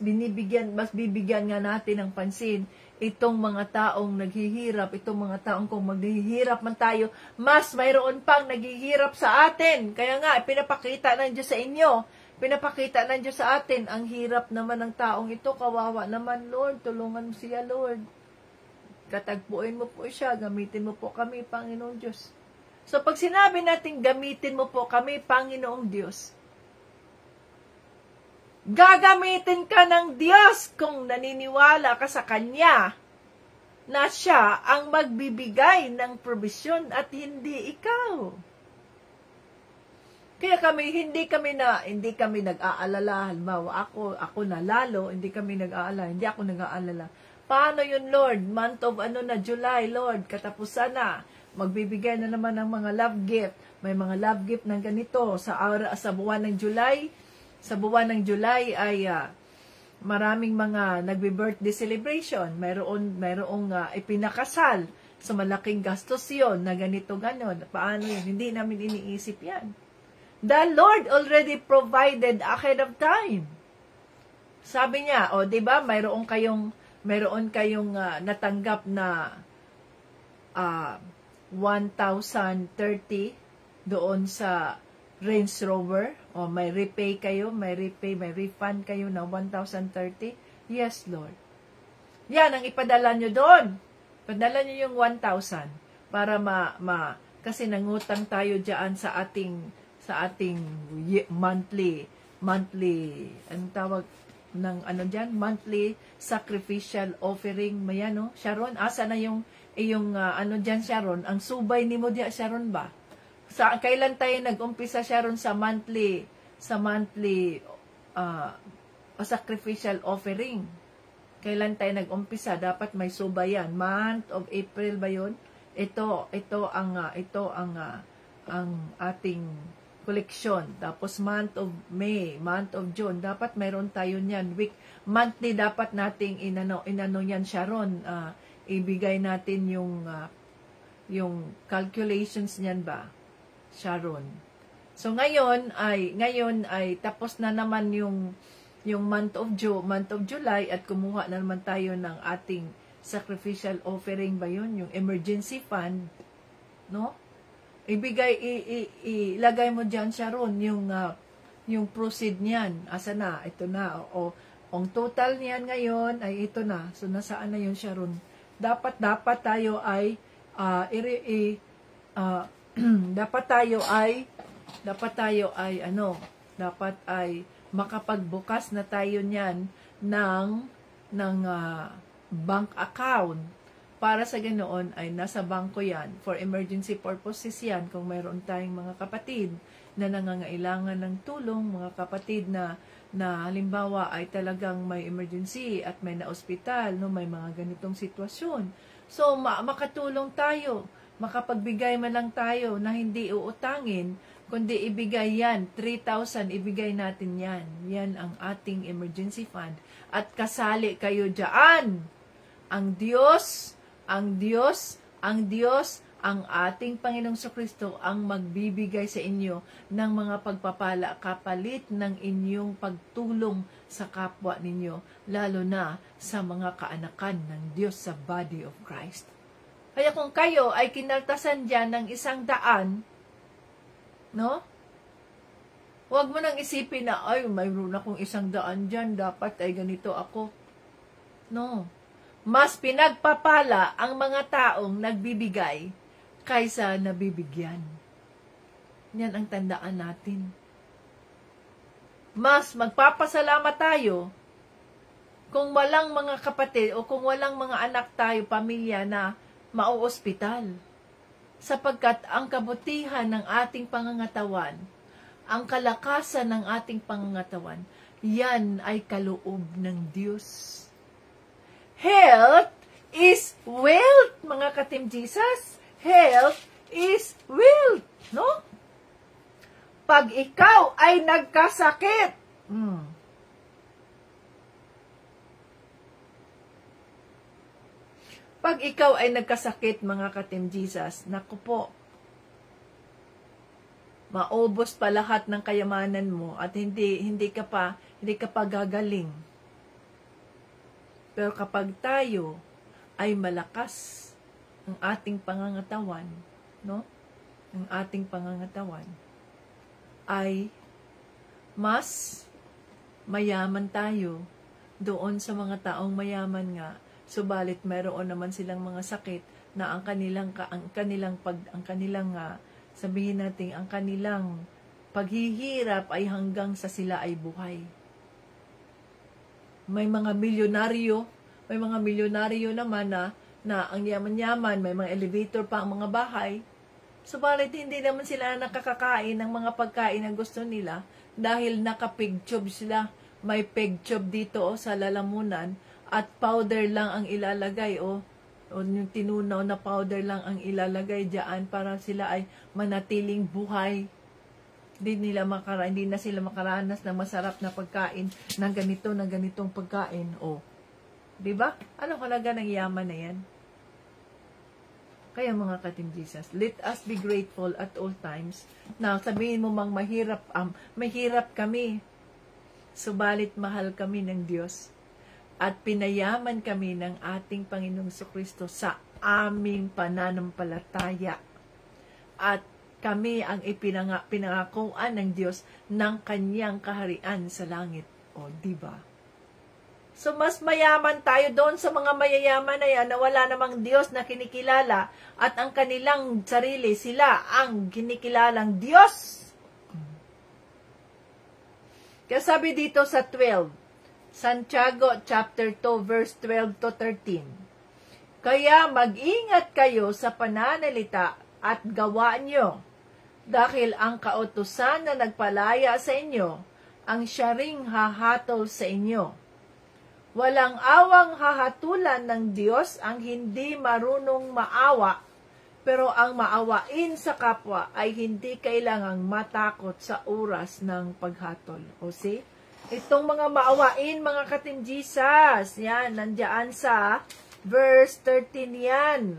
bibigyan nga natin ng pansin itong mga taong naghihirap, itong mga taong kung maghihirap man tayo, mas mayroon pang naghihirap sa atin. Kaya nga, pinapakita ng Diyos sa inyo, pinapakita ng Diyos sa atin, ang hirap naman ng taong ito, kawawa naman, Lord, tulungan mo siya, Lord. Katagpuin mo po siya, gamitin mo po kami, Panginoong Diyos. So, pag sinabi natin, gamitin mo po kami, Panginoong Diyos, gagamitin ka ng Diyos kung naniniwala ka sa Kanya na siya ang magbibigay ng provision at hindi ikaw. Kaya hindi kami nag-aalala, halimbawa ako na lalo, hindi ako nag-aalala. Paano yun, Lord? Month of July, Lord, katapusan na. Magbibigay na naman ng mga love gift. May mga love gift ng ganito sa buwan ng July. Sa buwan ng July ay maraming mga nagbe-birthday celebration. Mayroong ipinakasal. So malaking gastos yun na ganito-ganon. Paano yun? Hindi namin iniisip yan. The Lord already provided ahead of time. Sabi niya, di ba, mayroon kayong natanggap na 1,030 doon sa Range Rover, may repay kayo, may refund kayo na 1,030. Yes, Lord. Yan ang ipadala nyo doon. Padala nyo yung 1,000 para kasi nangutang tayo diyan sa ating monthly anong tawag ng monthly sacrificial offering. Mayan, Sharon, asa na yung diyan, Sharon, ang subay ni mo diyan, Sharon ba? Kailan tayo nag-umpisa, Sharon, sa monthly sacrificial offering? Kailan tayo nag-umpisa? Dapat may subay yan. Month of April ba yun? Ito ang ating collection. Tapos month of May, month of June, dapat mayroon tayo niyan. Monthly dapat nating inano yan, Sharon. Ibigay natin yung calculations niyan ba, Sharon? So ngayon ay tapos na naman yung month of July at kumuha na naman tayo ng ating sacrificial offering ba yun, yung emergency fund, no? Ilagay mo diyan, Sharon, yung proceed niyan. Asa na? Ito na. Ang total niyan ngayon ay ito na. So nasaan na yun, Sharon? Dapat tayo ay makapagbukas na tayo niyan ng bank account para sa ganoon ay nasa bangko yan for emergency purposes yan. Kung mayroon tayong mga kapatid na nangangailangan ng tulong, mga kapatid na halimbawa ay talagang may emergency at may na-ospital, no, may mga ganitong sitwasyon. So makatulong tayo makapagbigay man lang tayo na hindi uutangin, kundi ibigay yan, 3,000, ibigay natin yan. Yan ang ating emergency fund. At kasali kayo dyan. Ang Diyos, ang Diyos, ang Diyos, ang ating Panginoong Kristo ang magbibigay sa inyo ng mga pagpapala kapalit ng inyong pagtulong sa kapwa ninyo, lalo na sa mga kaanakan ng Diyos sa body of Christ. Kaya kung kayo ay kinaltasan dyan ng 100, no? Huwag mo nang isipin na, ay, mayroon akong 100 dyan, dapat ay ganito ako. No. Mas pinagpapala ang mga taong nagbibigay kaysa nabibigyan. Yan ang tandaan natin. Mas magpapasalamat tayo kung walang mga kapatid o kung walang mga anak tayo, pamilya na mauospital. Sapagkat ang kabutihan ng ating pangangatawan, ang kalakasan ng ating pangangatawan, yan ay kaloob ng Diyos. Health is wealth, mga ka-Team Jesus. Health is wealth, no? Pag ikaw ay nagkasakit, pag ikaw ay nagkasakit, mga ka-Team Jesus, naku po, maubos pa lahat ng kayamanan mo at hindi ka pa gagaling. Pero kapag tayo ay malakas ang ating pangangatawan, no? Ang ating pangangatawan ay mas mayaman tayo doon sa mga taong mayaman nga. Subalit mayroon naman silang mga sakit na ang kanilang sabihin natin, ang kanilang paghihirap ay hanggang sa sila ay buhay. May mga milyonaryo naman na ang yaman-yaman, may mga elevator pa ang mga bahay. Subalit hindi naman sila nakakakain ng mga pagkain na gusto nila dahil naka-pigjob sila. May pigjob dito sa lalamunan at powder lang ang ilalagay o yung tinunaw na powder lang ang ilalagay diyan para sila ay manatiling buhay. Hindi na sila makaranas ng masarap na pagkain ng ganitong pagkain. O, di ba? Ano halaga ng yaman na yan? Kaya mga ka-Team Jesus, let us be grateful at all times. Na sabihin mo mang mahirap kami. Subalit mahal kami ng Diyos. At pinayaman kami ng ating Panginoong Kristo sa aming pananampalataya. At kami ang pinangakuan ng Diyos ng kanyang kaharian sa langit. O, diba? So, mas mayaman tayo doon sa mga mayayaman na yan na wala namang Diyos na kinikilala at ang kanilang sarili, sila ang kinikilalang Diyos. Kaya sabi dito sa 12, Santiago chapter 2 verse 12 to 13. Kaya mag-ingat kayo sa pananalita at gawa nyo, dahil ang kautusan na nagpalaya sa inyo, ang siya ring hahatol sa inyo. Walang awang hahatulan ng Diyos ang hindi marunong maawa, pero ang maawain sa kapwa ay hindi kailangang matakot sa oras ng paghatol. O see? Itong mga maawain, mga ka-Team Jesus, yan, nandiyan sa verse 13 yan.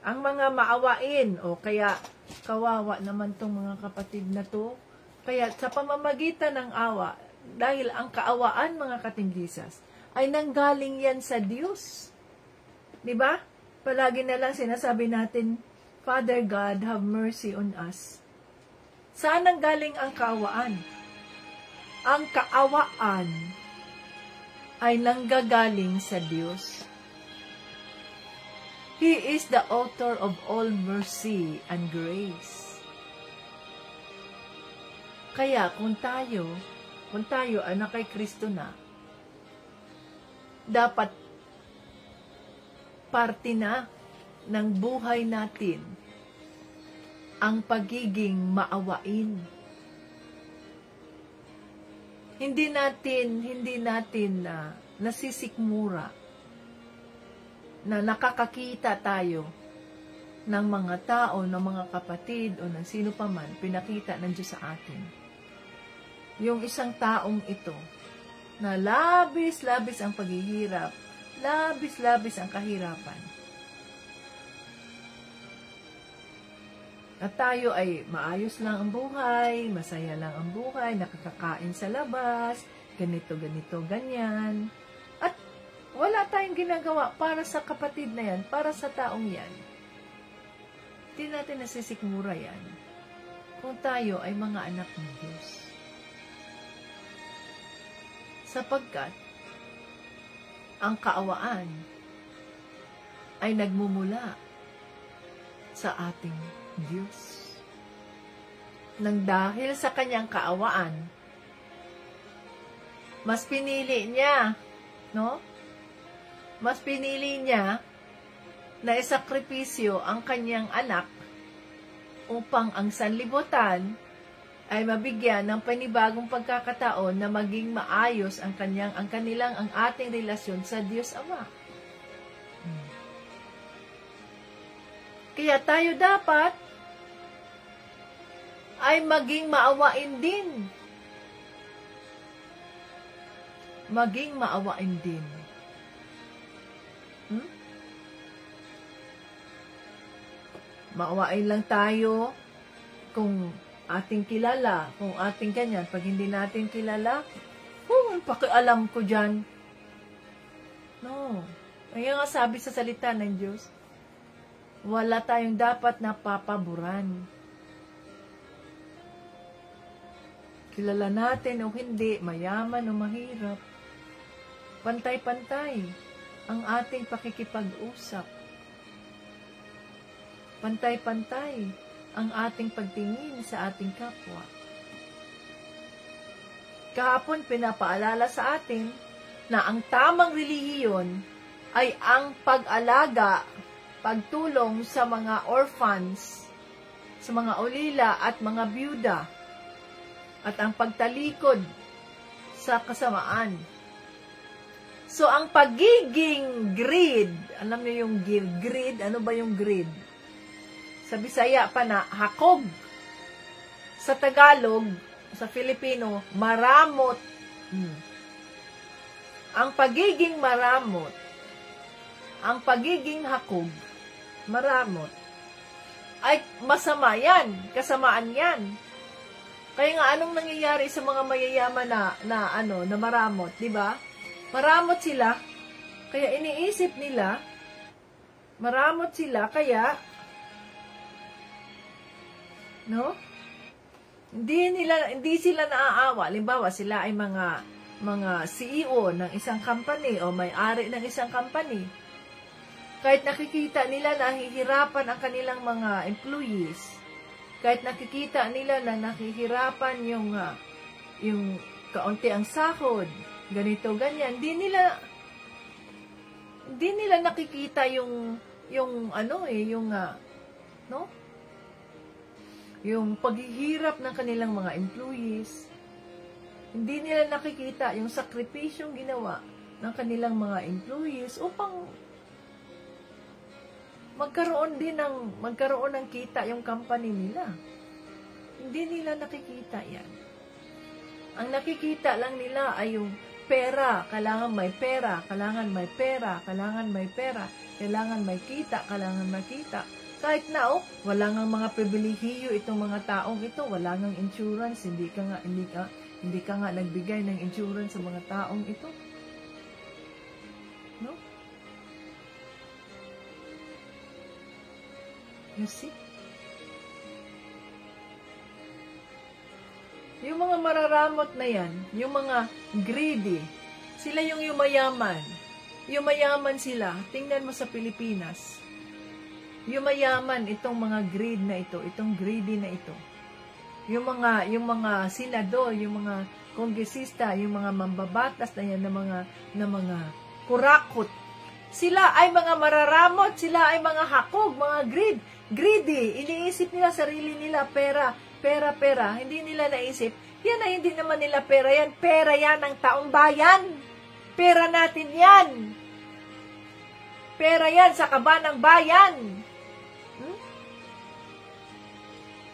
Ang mga maawain, o kaya kawawa naman tong mga kapatid na to. Kaya sa pamamagitan ng awa, dahil ang kaawaan, mga ka-Team Jesus, ay nanggaling yan sa Diyos. Diba? Palagi na lang sinasabi natin, Father God, have mercy on us. Saan nanggaling ang kaawaan? Ang kaawaan ay nanggagaling sa Diyos. He is the author of all mercy and grace. Kaya kung tayo anak kay Kristo na, dapat parte na ng buhay natin ang pagiging maawain. Hindi natin nasisikmura na nakakakita tayo ng mga tao, ng mga kapatid, o ng sino pa man, pinakita ng Diyos sa atin. Yung isang taong ito, na labis-labis ang paghihirap, labis-labis ang kahirapan. At tayo ay maayos lang ang buhay, masaya lang ang buhay, nakakakain sa labas, ganito, ganyan. At wala tayong ginagawa para sa kapatid na yan, para sa taong yan. Hindi natin nasisikmura yan kung tayo ay mga anak ng Diyos. Sapagkat ang kaawaan ay nagmumula sa ating Diyos. Nang dahil sa kanyang kaawaan, mas pinili niya, no? Mas pinili niya na isakripisyo ang kanyang anak upang ang sanlibutan ay mabigyan ng panibagong pagkakataon na maging maayos ang ating relasyon sa Diyos Ama. Kaya tayo dapat ay maging maawain din. Maging maawain din. Maawain lang tayo kung ating kilala, kung ating ganyan. Pag hindi natin kilala, pakialam ko dyan. No. Kaya nga sabi sa salita ng Diyos, wala tayong dapat napapaboran. Kilala natin o hindi, mayaman o mahirap. Pantay-pantay ang ating pakikipag-usap. Pantay-pantay ang ating pagtingin sa ating kapwa. Kahapon pinapaalala sa atin na ang tamang relihiyon ay ang pag-alaga, pagtulong sa mga orphans, sa mga ulila at mga byuda, at ang pagtalikod sa kasamaan. So, ang pagiging greed, alam niyo yung greed? Ano ba yung greed? Sa Bisaya pa na, hakog. Sa Tagalog, sa Filipino, maramot. Ang pagiging maramot, ang pagiging hakog, maramot, ay masama yan, kasamaan yan. Kaya nga, anong nangyayari sa mga mayayaman na maramot, di ba? Maramot sila, kaya iniisip nila, maramot sila, kaya, no? Hindi sila naaawa. Halimbawa, sila ay mga CEO ng isang company o may-ari ng isang company. Kahit nakikita nila na nahihirapan ang kanilang mga employees, kahit nakikita nila na nahihirapan yung kaunti ang sahod, ganito, ganyan, hindi nila nakikita yung paghihirap ng kanilang mga employees. Hindi nila nakikita yung sakripisyong ginawa ng kanilang mga employees upang magkaroon ng kita yung company nila. Hindi nila nakikita yan. Ang nakikita lang nila ay yung pera, kailangan may pera, kailangan may pera, kailangan may pera, kailangan may kita, kailangan makita. Kahit na, wala ngang mga pribilehiyo itong mga taong ito, wala ngang insurance, hindi ka nga nagbigay ng insurance sa mga taong ito. No? You see? Yung mga mararamot na yan, yung mga greedy, sila yung yumayaman. Yumayaman sila. Tingnan mo sa Pilipinas. Yumayaman itong mga greed na ito, itong greedy na ito. Yung mga senador, yung mga kongresista, yung mga mambabatas na yan, na mga kurakot. Sila ay mga mararamot, sila ay mga hakog, mga greedy. Iniisip nila sarili nila, pera. Hindi nila naisip, yan ay hindi naman nila pera yan. Pera yan ng taong bayan. Pera natin yan. Pera yan sa kaban ng bayan.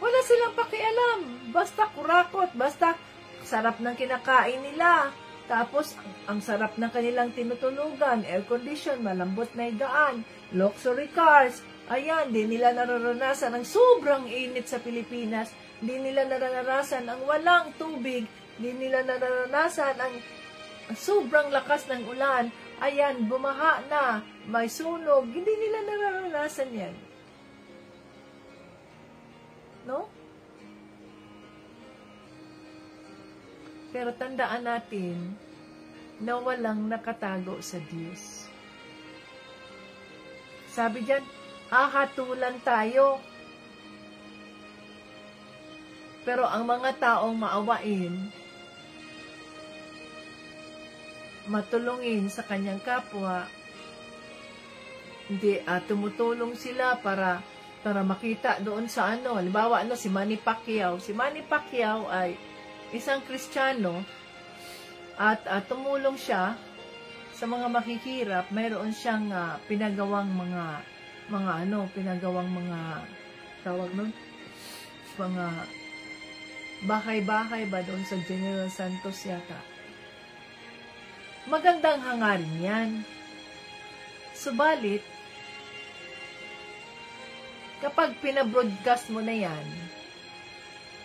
Wala silang pakialam. Basta kurakot, basta sarap ng kinakain nila. Tapos, ang sarap ng kanilang tinutunugan, air condition, malambot na higaan, luxury cars. Ayan, di nila nararanasan ang sobrang init sa Pilipinas. Di nila nararanasan ang walang tubig. Di nila nararanasan ang sobrang lakas ng ulan. Ayan, bumaha na, may sunog. Hindi nila nararanasan yan. No? Pero tandaan natin na walang nakatago sa Diyos. Sabi diyan, hatulan tayo. Pero ang mga taong maawain, matulungin sa kanyang kapwa, hindi, tumutulong sila para makita doon sa halimbawa, si Manny Pacquiao. Si Manny Pacquiao ay isang Kristiyano at tumulong siya sa mga makikirap. Mayroon siyang pinagawang mga tawag nun, mga bahay-bahay ba doon sa General Santos yata. Magandang hangarin yan. Subalit, kapag pinabroadcast mo na yan,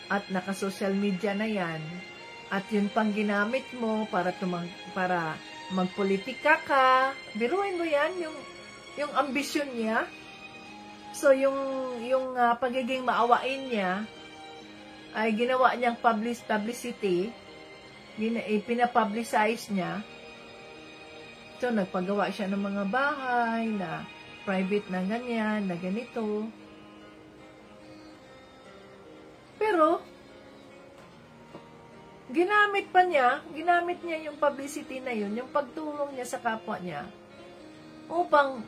at naka-social media na yan, at yun pang ginamit mo para magpolitika ka, biruin mo yan, yung ambisyon niya. So, yung pagiging maawain niya, ay ginawa niyang publicity, pinapublicize niya. So, nagpagawa siya ng mga bahay na private na ganyan, na ganito. Pero, ginamit niya yung publicity na yun, yung pagtulong niya sa kapwa niya, upang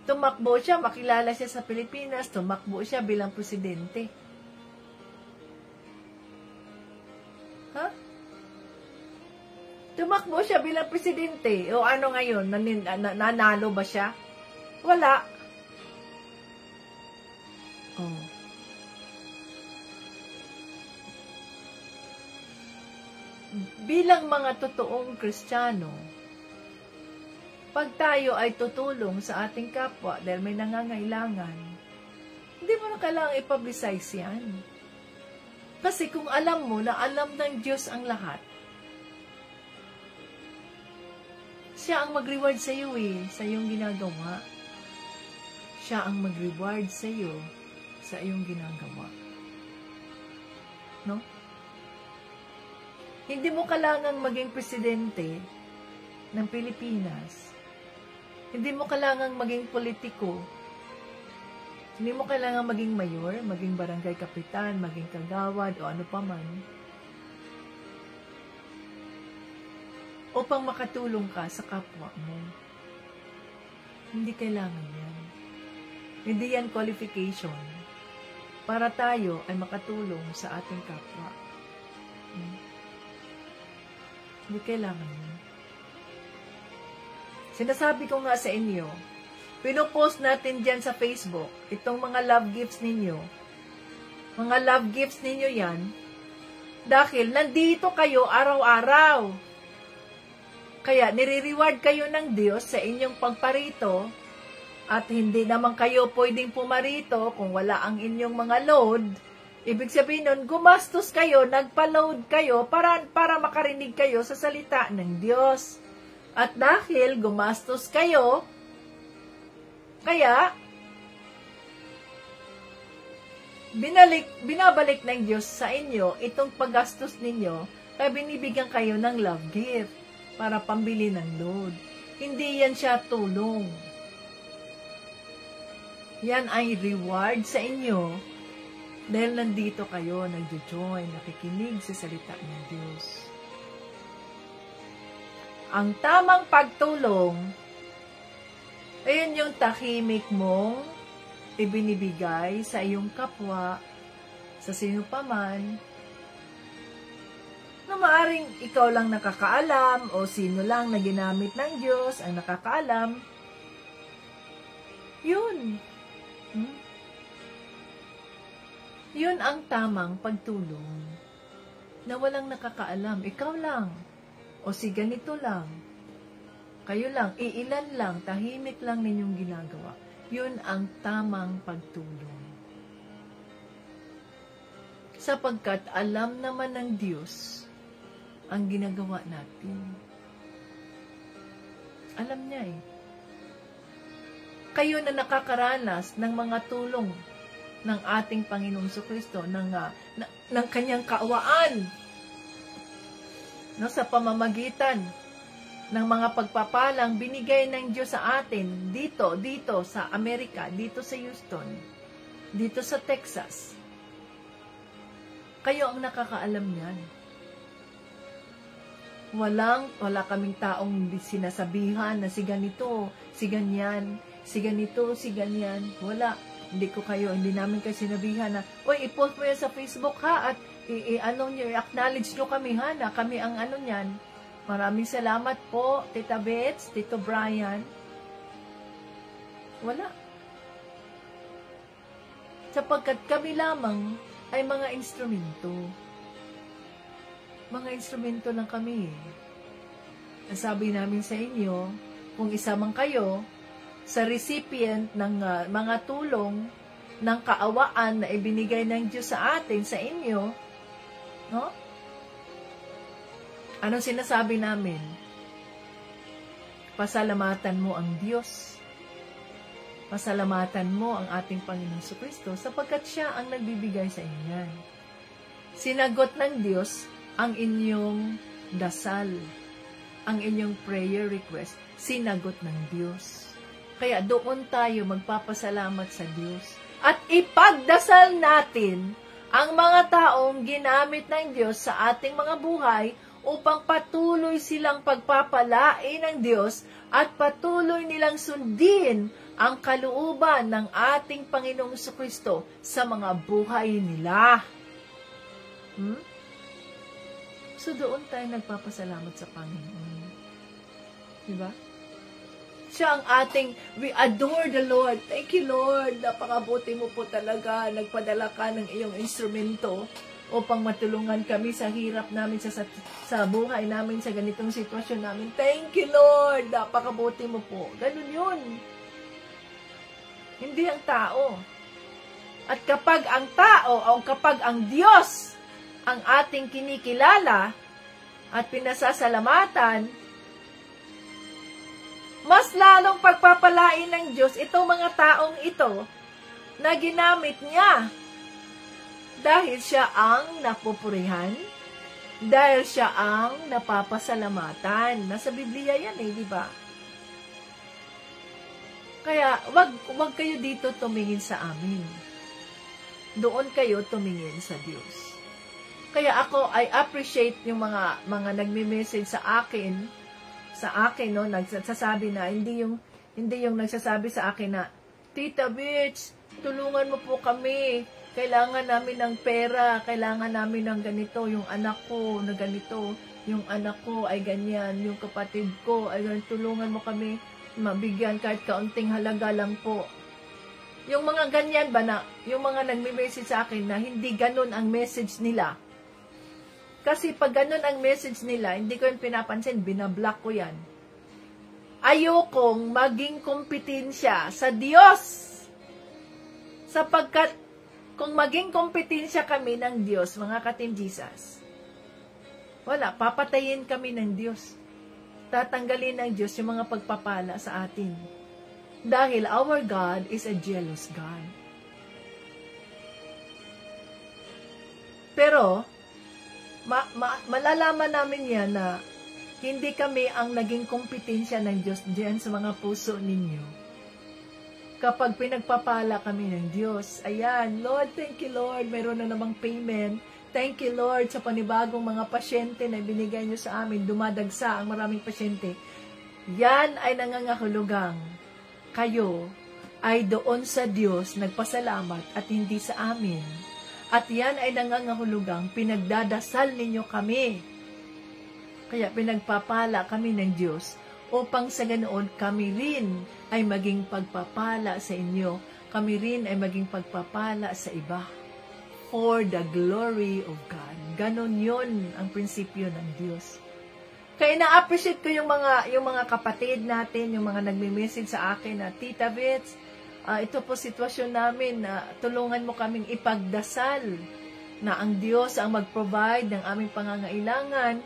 tumakbo siya, makilala siya sa Pilipinas, tumakbo siya bilang presidente. Ha? Tumakbo siya bilang presidente. O ano ngayon? Nanalo ba siya? Wala. Oh. Bilang mga totoong Kristiyano, pag tayo ay tutulong sa ating kapwa dahil may nangangailangan, hindi mo na kailangang i-publicize yan. Kasi kung alam mo na alam ng Diyos ang lahat, siya ang mag-reward sa iyo sa iyong ginagawa. Siya ang mag-reward sa iyo sa iyong ginagawa. No? Hindi mo kailangang maging presidente ng Pilipinas. Hindi mo kailangang maging politiko. Hindi mo kailangang maging mayor, maging barangay kapitan, maging kagawad, o ano pa man. Upang makatulong ka sa kapwa mo. Hindi kailangan yan. Hindi yan qualification para tayo ay makatulong sa ating kapwa. Hindi kailangan yan. Sinasabi ko nga sa inyo, pinopost natin dyan sa Facebook, itong mga love gifts ninyo. Mga love gifts ninyo yan, dahil nandito kayo araw-araw. Kaya nire-reward kayo ng Diyos sa inyong pagparito, at hindi naman kayo pwedeng pumarito kung wala ang inyong mga load. Ibig sabihin nun, gumastos kayo, nagpa-load kayo para makarinig kayo sa salita ng Diyos. At dahil gumastos kayo, kaya binabalik ng Diyos sa inyo itong paggastos ninyo, kaya binibigyan kayo ng love gift para pambili ng load. Hindi yan siya tulong. Yan ay reward sa inyo dahil nandito kayo, nagjo-join, nakikinig sa salita ng Diyos. Ang tamang pagtulong, ayun yung tahimik mong ibinibigay sa iyong kapwa, sa sino pa man, na maaring ikaw lang nakakaalam o sino lang na ginamit ng Diyos ang nakakaalam. Yun. Yun ang tamang pagtulong. Na walang nakakaalam. Ikaw lang. O si ganito lang. Kayo lang. Iilan lang. Tahimik lang ninyong ginagawa. Yun ang tamang pagtulong. Sapagkat alam naman ng Diyos ang ginagawa natin. Alam niya eh. Kayo na nakakaranas ng mga tulong ng ating Panginoong Jesucristo, ng kanyang kaawaan, no, sa pamamagitan ng mga pagpapalang binigay ng Diyos sa atin dito sa Amerika, dito sa Houston, dito sa Texas. Kayo ang nakakaalam niyan. Wala kaming taong sinasabihan na si ganito, si ganyan, si ganito, si ganyan. Wala. Hindi namin kayo sinabihan na, oy, i-post mo yan sa Facebook ha, at i-acknowledge nyo kami ha, na kami ang ano niyan. Maraming salamat po, Tita Bets, Tito Brian. Wala. Sapagkat kami lamang ay mga instrumento. Mga instrumento lang kami. Sabi namin sa inyo, kung isa man kayo sa recipient ng mga tulong ng kaawaan na ibinigay ng Diyos sa atin, sa inyo, no? Anong sinasabi namin? Pasalamatan mo ang Diyos. Pasalamatan mo ang ating Panginoong Jesucristo sapagkat siya ang nagbibigay sa inyo. Sinagot ng Diyos ang inyong dasal, ang inyong prayer request, sinagot ng Diyos. Kaya doon tayo magpapasalamat sa Diyos. At ipagdasal natin ang mga taong ginamit ng Diyos sa ating mga buhay upang patuloy silang pagpapalain ng Diyos at patuloy nilang sundin ang kalooban ng ating Panginoong Jesucristo sa mga buhay nila. So doon tayo nagpapasalamat sa Panginoon. Diba? Siya ang we adore the Lord. Thank you, Lord. Napakabuti mo po talaga. Nagpadala ka ng iyong instrumento upang matulungan kami sa hirap namin, sa buhay namin, sa ganitong sitwasyon namin. Thank you, Lord. Napakabuti mo po. Ganun yun. Hindi ang tao. At kapag ang tao o kapag ang Diyos ang ating kinikilala at pinasasalamatan, mas lalong pagpapalain ng Diyos itong mga taong ito na ginamit niya. Dahil siya ang napupurihan, dahil siya ang napapasalamatan. Nasa Biblia yan di ba? Kaya, wag kayo dito tumingin sa amin. Doon kayo tumingin sa Diyos. Kaya I appreciate yung mga nagme-message sa akin, no, nagsasabi na, hindi yung nagsasabi sa akin na, Tita Bits, tulungan mo po kami, kailangan namin ng pera, kailangan namin ng ganito, yung anak ko na ganito, yung anak ko ay ganyan, yung kapatid ko ay ganyan, tulungan mo kami, mabigyan kahit kaunting halaga lang po. Yung mga ganyan ba na, yung mga nagme-message sa akin na hindi ganun ang message nila. Kasi pag ganun ang message nila, hindi ko yung pinapansin, binablock ko yan. Ayokong maging kompetensya sa Diyos. Sapagkat, kung maging kompetensya kami ng Diyos, mga ka-Team Jesus, wala, papatayin kami ng Diyos. Tatanggalin ng Diyos yung mga pagpapala sa atin. Dahil our God is a jealous God. Pero, malalaman namin yan na hindi kami ang naging kompetensya ng Diyos diyan sa mga puso ninyo. Kapag pinagpapala kami ng Diyos, ayan, Lord, thank you, Lord, meron na namang payment. Thank you, Lord, sa panibagong mga pasyente na binigay nyo sa amin, dumadagsa ang maraming pasyente. Yan ay nangangahulugang kayo ay doon sa Diyos nagpasalamat at hindi sa amin. At yan ay nangangahulugang pinagdadasal ninyo kami. Kaya pinagpapala kami ng Diyos upang sa ganoon kami rin ay maging pagpapala sa inyo. Kami rin ay maging pagpapala sa iba. for the glory of God. Ganon yon ang prinsipyo ng Diyos. Kaya na-appreciate ko yung mga kapatid natin, yung mga nagme-message sa akin na, Tita Bets, ito po sitwasyon namin na tulungan mo kaming ipagdasal na ang Diyos ang mag-provide ng aming pangangailangan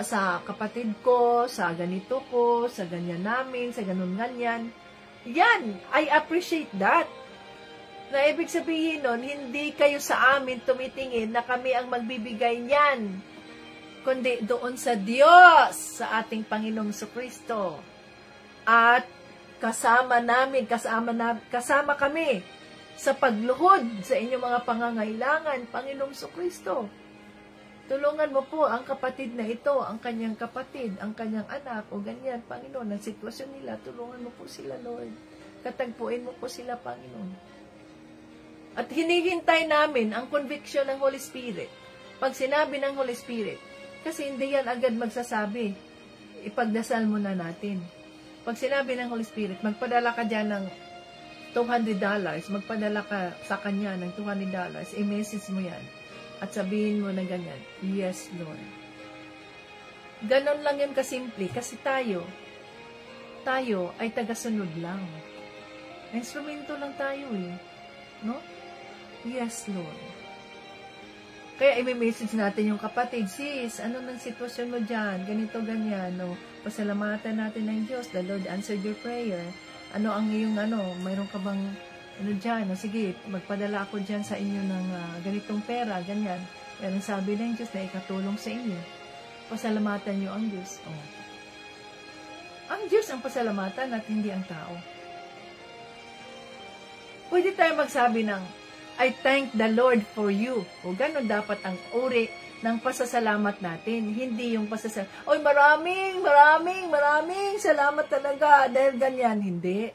sa kapatid ko, sa ganito ko, sa ganyan namin, sa ganun-ganyan. Yan, I appreciate that. Na ibig sabihin nun, hindi kayo sa amin tumitingin na kami ang magbibigay niyan, kundi doon sa Diyos, sa ating Panginoong Jesucristo. At kasama kami sa pagluhod sa inyong mga pangangailangan, Panginoong Jesucristo. Tulungan mo po ang kapatid na ito, ang kanyang kapatid, ang kanyang anak, o ganyan, Panginoon, ang sitwasyon nila, tulungan mo po sila, Lord. Katagpuin mo po sila, Panginoon. At hinihintay namin ang conviction ng Holy Spirit. Pag sinabi ng Holy Spirit, kasi hindi yan agad magsasabi, ipagdasal muna natin. Pag sinabi ng Holy Spirit, magpadala ka dyan ng $200, magpadala ka sa kanya ng $200, i-message mo yan. At sabihin mo na ganyan, yes, Lord. Ganon lang yan kasimple, kasi tayo ay tagasunod lang. Instrumento lang tayo eh. No? Yes, Lord. Kaya i-message natin yung kapatid, sis, ano nang sitwasyon mo dyan? Ganito, ganyan, no? Pasalamatan natin ng Diyos, the Lord answered your prayer. Ano ang iyong, mayroon ka bang, dyan, sige, magpadala ako dyan sa inyo ng ganitong pera, ganyan. Yan ang sabi ng Diyos na ikatulong sa inyo. Pasalamatan nyo ang Diyos. Oh. Ang Diyos ang pasalamatan at hindi ang tao. Pwede tayo magsabi ng, I thank the Lord for you. O gano'n dapat ang uri ng pasasalamat natin. Hindi yung pasasalamat, oy, maraming salamat talaga. Dahil ganyan, hindi.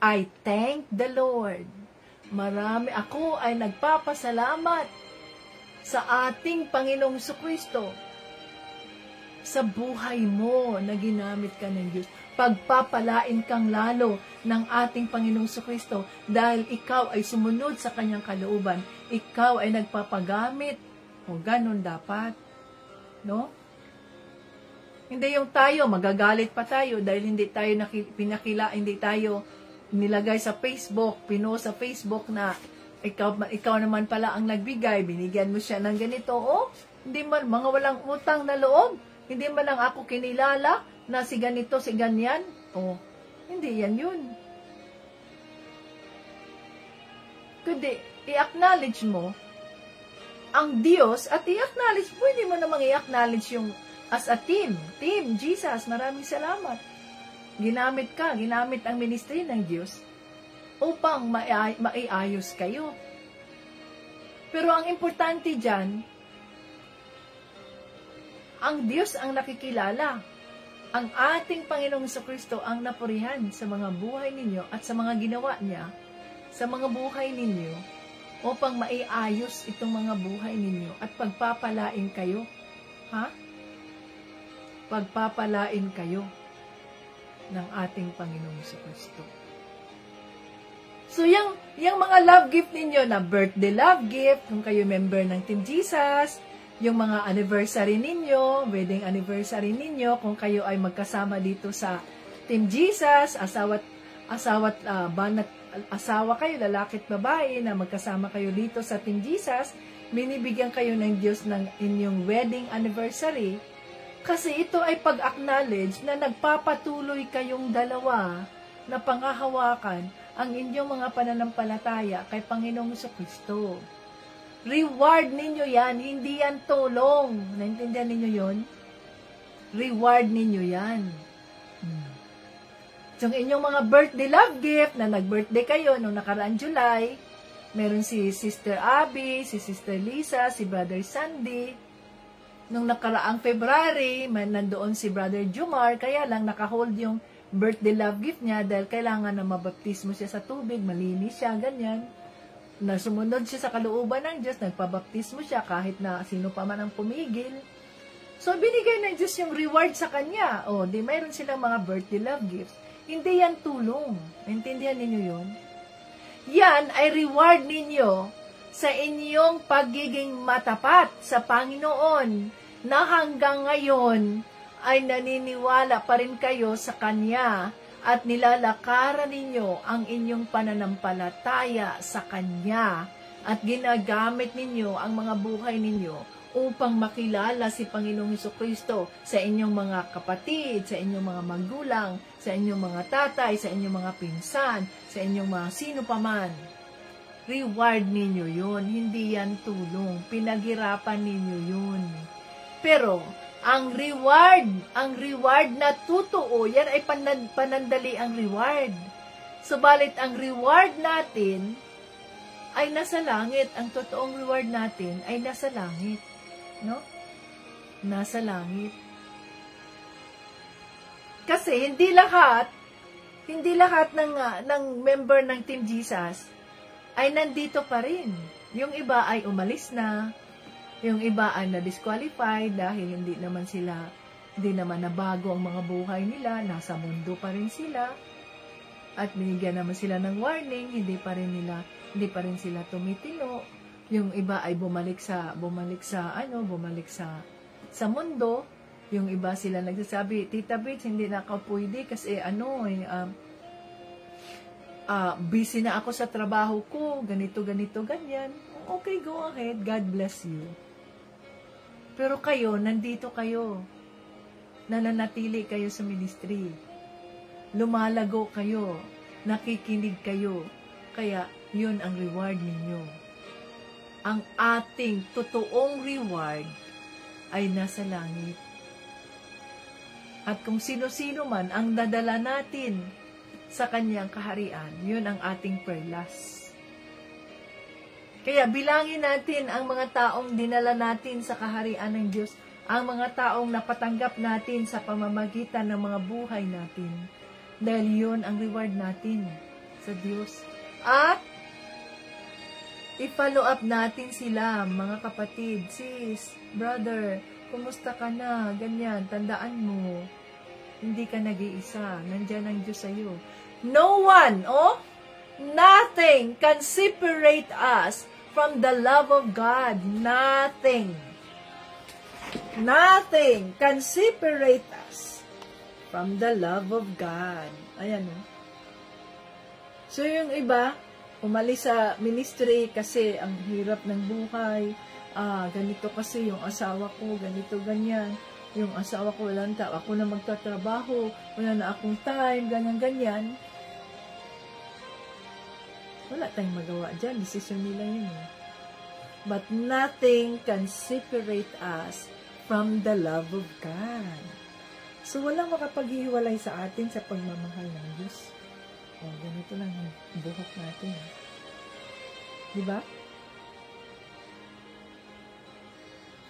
I thank the Lord. Ako ay nagpapasalamat sa ating Panginoong Jesucristo sa buhay mo na ginamit ka ng Diyos. Pagpapalain kang lalo ng ating Panginoong Jesucristo dahil ikaw ay sumunod sa kanyang kalooban. Ikaw ay nagpapagamit. O ganun dapat. No? Hindi yung tayo, magagalit pa tayo dahil hindi tayo hindi tayo nilagay sa Facebook, pinost sa Facebook na ikaw naman pala ang nagbigay, binigyan mo siya ng ganito. O, hindi man, mga walang utang na loob. Hindi man lang ako kinilala na si ganito, si ganyan. O, hindi yan yun. Kundi, i-acknowledge mo ang Diyos at i-acknowledge, pwede mo namang i-acknowledge yung as a team, Jesus, maraming salamat. Ginamit ang ministry ng Diyos upang maiayos kayo. Pero ang importante dyan, ang Diyos ang nakikilala. Ang ating Panginoong Jesucristo ang napurihan sa mga buhay ninyo at sa mga ginawa niya sa mga buhay ninyo upang maiayos itong mga buhay ninyo at pagpapalain kayo. Ha? Pagpapalain kayo ng ating Panginoong Jesucristo. So, yung mga love gift ninyo na birthday love gift, kung kayo member ng Team Jesus, yung mga anniversary ninyo, wedding anniversary ninyo, kung kayo ay magkasama dito sa Team Jesus, asawa kayo, lalaki at babae, na magkasama kayo dito sa Team Jesus, binibigyan kayo ng Diyos ng inyong wedding anniversary, kasi ito ay pag-acknowledge na nagpapatuloy kayong dalawa na pangahawakan ang inyong mga pananampalataya kay Panginoong Jesucristo. Reward ninyo yan, hindi yan tulong. Naintindihan ninyo yon? Reward ninyo yan. So, inyong mga birthday love gift na nag-birthday kayo noong nakaraang July, meron si Sister Abby, si Sister Lisa, si Brother Sandy. Nung nakaraang February, nandoon si Brother Jumar, kaya lang nakahold yung birthday love gift niya dahil kailangan na mabaptismo siya sa tubig, malinis siya, ganyan. Nasumunod siya sa kalooban ng Diyos, nagpabaptismo siya kahit na sino pa man ang pumigil. So, binigay ng Diyos yung reward sa kanya. O, di mayroon silang mga birthday love gifts. Hindi yan tulong. Intindihan ninyo yun? Yan ay reward ninyo sa inyong pagiging matapat sa Panginoon na hanggang ngayon ay naniniwala pa rin kayo sa Kanya at nilalakaran ninyo ang inyong pananampalataya sa Kanya at ginagamit ninyo ang mga buhay ninyo upang makilala si Panginoong Hesukristo sa inyong mga kapatid, sa inyong mga magulang, sa inyong mga tatay, sa inyong mga pinsan, sa inyong mga sino paman. Reward ninyo yun, hindi yan tulong. Pinaghirapan ninyo yun. Pero, ang reward na totoo, yan ay panandali ang reward. Subalit ang reward natin ay nasa langit. Ang totoong reward natin ay nasa langit. No? Nasa langit. Kasi hindi lahat ng member ng Team Jesus ay nandito pa rin. Yung iba ay umalis na. Yung iba ay na-disqualified dahil hindi naman nabago ang mga buhay nila, nasa mundo pa rin sila. At binigyan naman sila ng warning, hindi pa rin sila tumitino. Yung iba ay bumalik sa mundo. Yung iba sila nagsasabi, Tita Bits, hindi na ako pwede kasi busy na ako sa trabaho ko, ganito, ganyan. Okay, go ahead. God bless you. Pero kayo, nandito kayo. Nananatili kayo sa ministry. Lumalago kayo. Nakikinig kayo. Kaya, yun ang reward ninyo. Ang ating totoong reward ay nasa langit. At kung sino-sino man ang dadala natin sa kanyang kaharian, yun ang ating perlas. Kaya bilangin natin ang mga taong dinala natin sa kaharian ng Diyos, ang mga taong napatanggap natin sa pamamagitan ng mga buhay natin. Dahil yun ang reward natin sa Diyos. At i-follow up natin sila, mga kapatid, sis, brother, kumusta ka na? Ganyan, tandaan mo, hindi ka nag-iisa, nandyan ang Diyos sa'yo. No one, nothing can separate us from the love of God. Nothing. Nothing can separate us from the love of God. Ayan, So, yung iba, umalis sa ministry kasi ang hirap ng buhay. Ganito kasi yung asawa ko, ganito, ganyan. Yung asawa ko, walang ako na magtatrabaho, wala na akong time, ganyan. Wala tayong magawa dyan. Desisyon nila yun. But nothing can separate us from the love of God. So, walang makapaghihiwalay sa atin sa pagmamahal ng Diyos. Ganito lang ang buhok natin. Diba?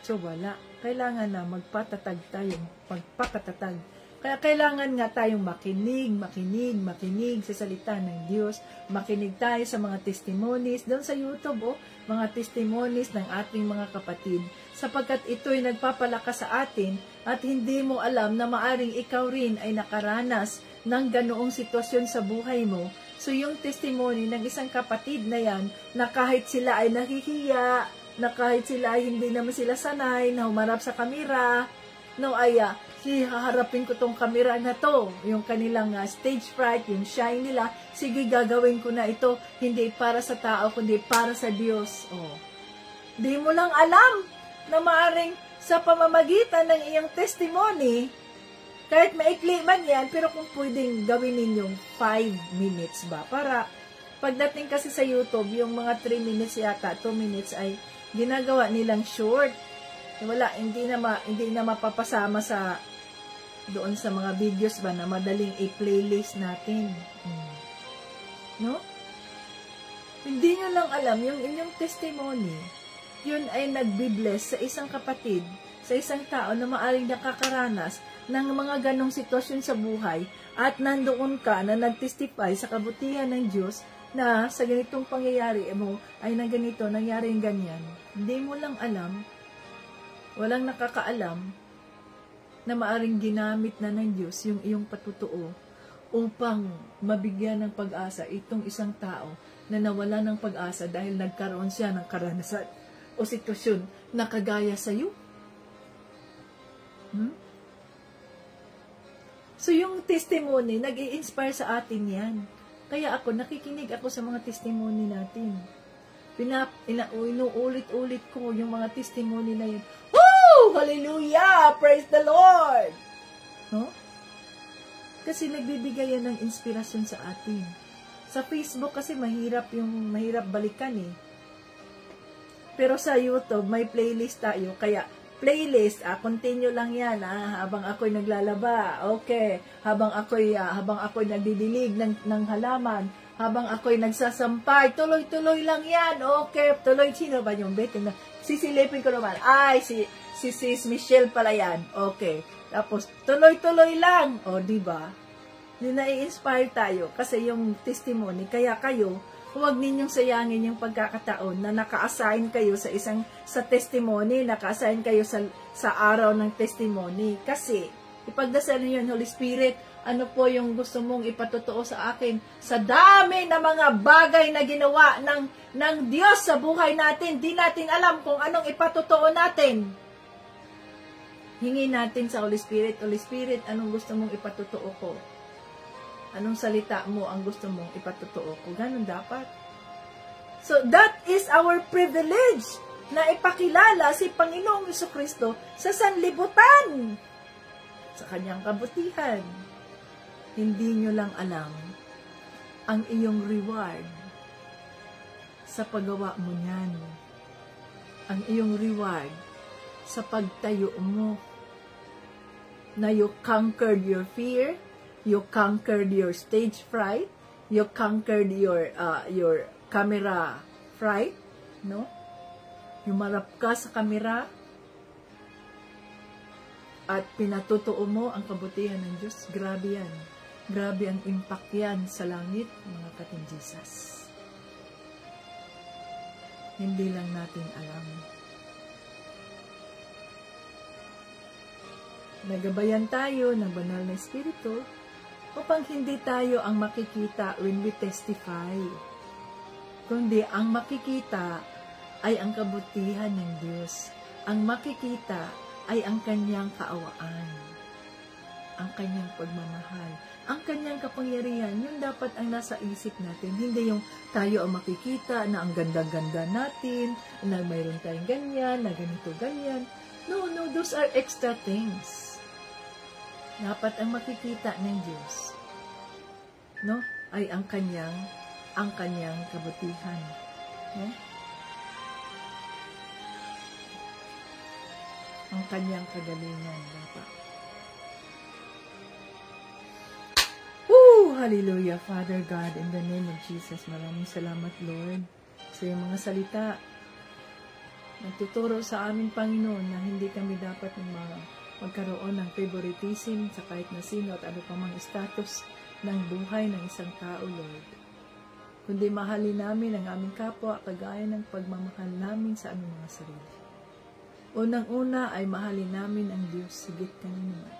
So, wala. Kailangan na magpatatag tayo. Magpakatatag. Kaya kailangan nga tayong makinig sa salita ng Diyos. Makinig tayo sa mga testimonies. Doon sa YouTube, mga testimonies ng ating mga kapatid. Sapagkat ito'y nagpapalakas sa atin at hindi mo alam na maaring ikaw rin ay nakaranas ng ganoong sitwasyon sa buhay mo. So, yung testimony ng isang kapatid na yan, na kahit sila ay nahihiya, na kahit sila ay hindi naman sila sanay na humarap sa kamera, haharapin ko tong kamera na to, yung kanilang stage fright, yung shy nila, sige gagawin ko na ito, hindi para sa tao, kundi para sa Diyos. Di mo lang alam na maaring sa pamamagitan ng iyong testimony, kahit maikli man yan, pero kung pwedeng gawin ninyong 5 minutes ba, para pagdating kasi sa YouTube, yung mga 3 minutes yata, 2 minutes ay ginagawa nilang short. Wala, hindi na mapapasama sa doon sa mga videos ba na madaling i-playlist natin. No? Hindi nyo lang alam, yung inyong testimony, yun ay nagbibless sa isang kapatid, sa isang tao na maaring nakakaranas ng mga ganong sitwasyon sa buhay at nandoon ka na nag-testify sa kabutihan ng Diyos na sa ganitong pangyayari mo ay na ganito, nangyari yung ganyan. Hindi mo lang alam, walang nakakaalam na maaring ginamit na ng Diyos yung iyong patutuo upang mabigyan ng pag-asa itong isang tao na nawala ng pag-asa dahil nagkaroon siya ng karanasan o sitwasyon na kagaya sa iyo. So yung testimony, nag-i-inspire sa atin yan. Kaya ako, nakikinig ako sa mga testimony natin. Inuulit-ulit ko yung mga testimony na yun. Woo! Hallelujah! Praise the Lord! No? Kasi nagbibigay yan ng inspirasyon sa atin. Sa Facebook kasi mahirap balikan eh. Pero sa YouTube, may playlist tayo. Kaya, playlist, continue lang yan habang ako'y naglalaba. Okay. Habang ako'y nagdidilig ng halaman. Habang ako'y nagsasampay. Tuloy-tuloy lang yan. Okay. Tuloy. Sino ba yung bet? Sisilipin ko naman. Ay, si Michelle pala yan. Okay. Tapos, tuloy-tuloy lang. O, diba? Nai-inspire tayo kasi yung testimony. Kaya kayo, huwag ninyong sayangin yung pagkakataon na naka-assign kayo sa testimony, naka-assign kayo sa araw ng testimony. Kasi, ipagdasal niyo yun, Holy Spirit, ano po yung gusto mong ipatotoo sa akin? Sa dami na mga bagay na ginawa ng Diyos sa buhay natin, di natin alam kung anong ipatotoo natin. Hingi natin sa Holy Spirit, Holy Spirit, anong gusto mong ipatotoo ko? Anong salita mo ang gusto mong ipatotoo ko? Ganun dapat. So, that is our privilege na ipakilala si Panginoong Jesucristo sa sanlibutan, sa kanyang kabutihan. Hindi nyo lang alam ang iyong reward sa paggawa mo niyan. Ang iyong reward sa pagtayo mo na you conquered your fear, you conquered your stage fright, you conquered your camera fright, no? Humarap ka sa camera at pinatutuo mo ang kabutihan ng Diyos. Grabe yan. Grabe ang impact yan sa langit, mga kating Jesus. Hindi lang natin alam. Nagabayan tayo ng banal na Espiritu upang hindi tayo ang makikita when we testify. Kundi ang makikita ay ang kabutihan ng Diyos. Ang makikita ay ang kanyang kaawaan, ang kanyang pagmamahal, ang kanyang kapangyarihan. Yun dapat ang nasa isip natin. Hindi yung tayo ang makikita na ang ganda-ganda natin, na mayroon tayong ganyan, na ganito, ganyan. No, those are extra things. Dapat ang makikita ng Diyos, no, ay ang kanyang kabutihan, no? Ang kanyang kagalingan dapat. Woo! Hallelujah, Father God, in the name of Jesus, maraming salamat, Lord, sa iyong mga salita. Nagtuturo sa amin, Panginoon, na hindi kami dapat magkaroon ng favoritism sa kahit na sino at ano pa mang status ng buhay ng isang tao, Lord. Kundi mahalin namin ang aming kapwa kagaya ng pagmamahal namin sa aming mga sarili. Unang-una ay mahalin namin ang Diyos higit kanino man.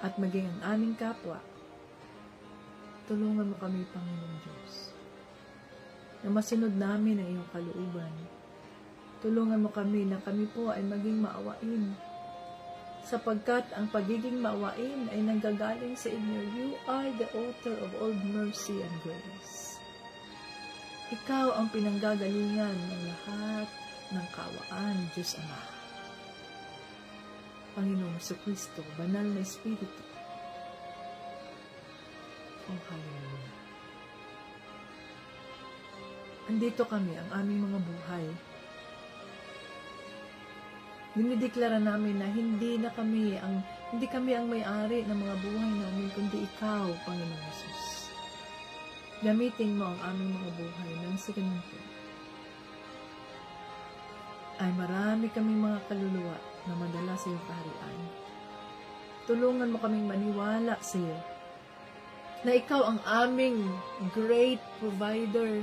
At maging ang aming kapwa, tulungan mo kami, Panginoon Diyos, na masunod namin ang iyong kalooban. Tulungan mo kami na kami po ay maging maawain, sapagkat ang pagiging maawain ay nanggagaling sa inyo. You are the author of all mercy and grace. Ikaw ang pinanggagalingan ng lahat ng kaawaan, Diyos Ama. Panginoong Jesucristo, banal na Espiritu. Oh, hallelujah. Andito kami, ang aming mga buhay. Dinideklara namin na hindi kami ang may-ari ng mga buhay namin, kundi ikaw, Panginoon Jesus. Gamitin mo ang aming mga buhay ng sa ganito. Ay marami kaming mga kaluluwa na madala sa iyong kaharian. Tulungan mo kaming maniwala sa iyo na ikaw ang aming great provider.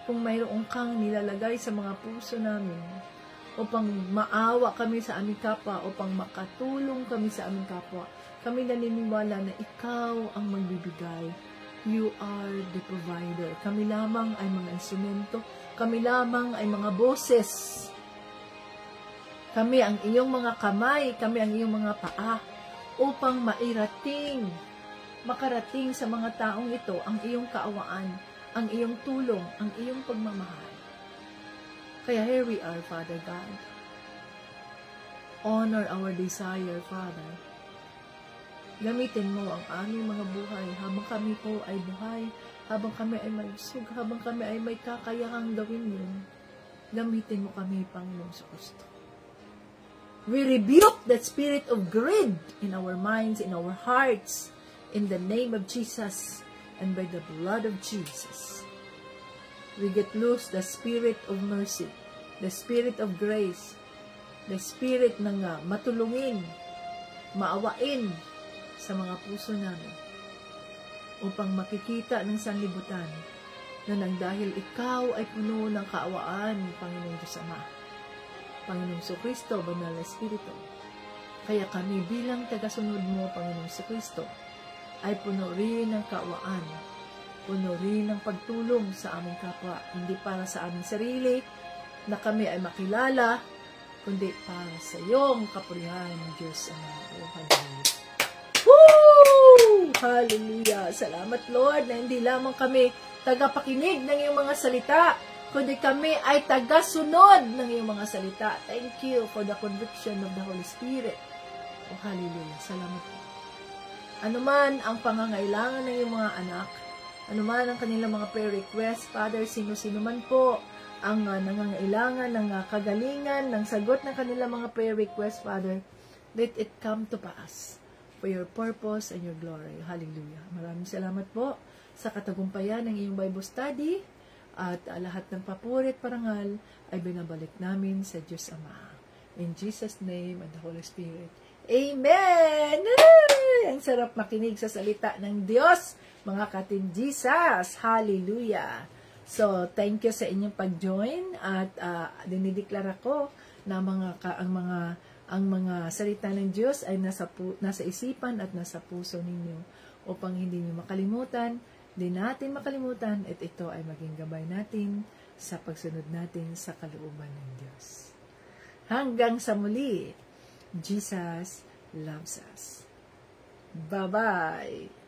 Kung mayroon kang nilalagay sa mga puso namin, upang maawa kami sa aming kapwa, upang makatulong kami sa aming kapwa, Kami naniniwala na ikaw ang magbibigay. You are the provider. Kami lamang ay mga instrumento. Kami lamang ay mga boses. Kami ang iyong mga kamay. Kami ang iyong mga paa upang makarating sa mga taong ito ang iyong kaawaan, ang iyong tulong, ang iyong pagmamahal. Kaya here we are, Father God. Honor our desire, Father. Gamitin mo ang aming mga buhay habang kami po ay buhay, habang kami ay malusog, habang kami ay may kakayahang gawin yun. Gamitin mo kami, Panginoon sa Kristo. We rebuke that spirit of greed in our minds, in our hearts, in the name of Jesus and by the blood of Jesus. We get loose the spirit of mercy, the spirit of grace, the spirit ng matulungin, maawain sa mga puso namin upang makikita ng sanlibutan na nang dahil ikaw ay puno ng kaawaan, Panginoong Diyos Ama, Panginoong Kristo, Banal na Espiritu. Kaya kami bilang tagasunod mo, Panginoong Kristo, ay puno rin ng kaawaan, puno rin ng pagtulong sa aming kapwa, hindi para sa aming sarili, na kami ay makilala, kundi para sa iyong kapurihan, Diyos Ama. Hallelujah. Woo! Hallelujah! Salamat, Lord, na hindi lamang kami tagapakinig ng iyong mga salita, kundi kami ay tagasunod ng iyong mga salita. Thank you for the conviction of the Holy Spirit. Oh, hallelujah. Salamat po. Ano man ang pangangailangan ng iyong mga anak, ano man ang kanilang mga prayer request, Father, sino-sino man po ang nangangailangan ng kagalingan, ng sagot ng kanilang mga prayer request, Father, let it come to pass for your purpose and your glory. Hallelujah. Maraming salamat po sa katagumpayan ng iyong Bible study. At lahat ng papuri at parangal ay binabalik namin sa Diyos Ama. In Jesus' name and the Holy Spirit. Amen! Ay, ang sarap makinig sa salita ng Diyos, mga katin Jesus. Hallelujah! So, thank you sa inyong pag-join at dinideklara ko na ang mga salita ng Diyos ay nasa isipan at nasa puso ninyo upang hindi niyo makalimutan. Hindi natin makalimutan at ito ay maging gabay natin sa pagsunod natin sa kalooban ng Diyos. Hanggang sa muli, Jesus loves us. Bye-bye!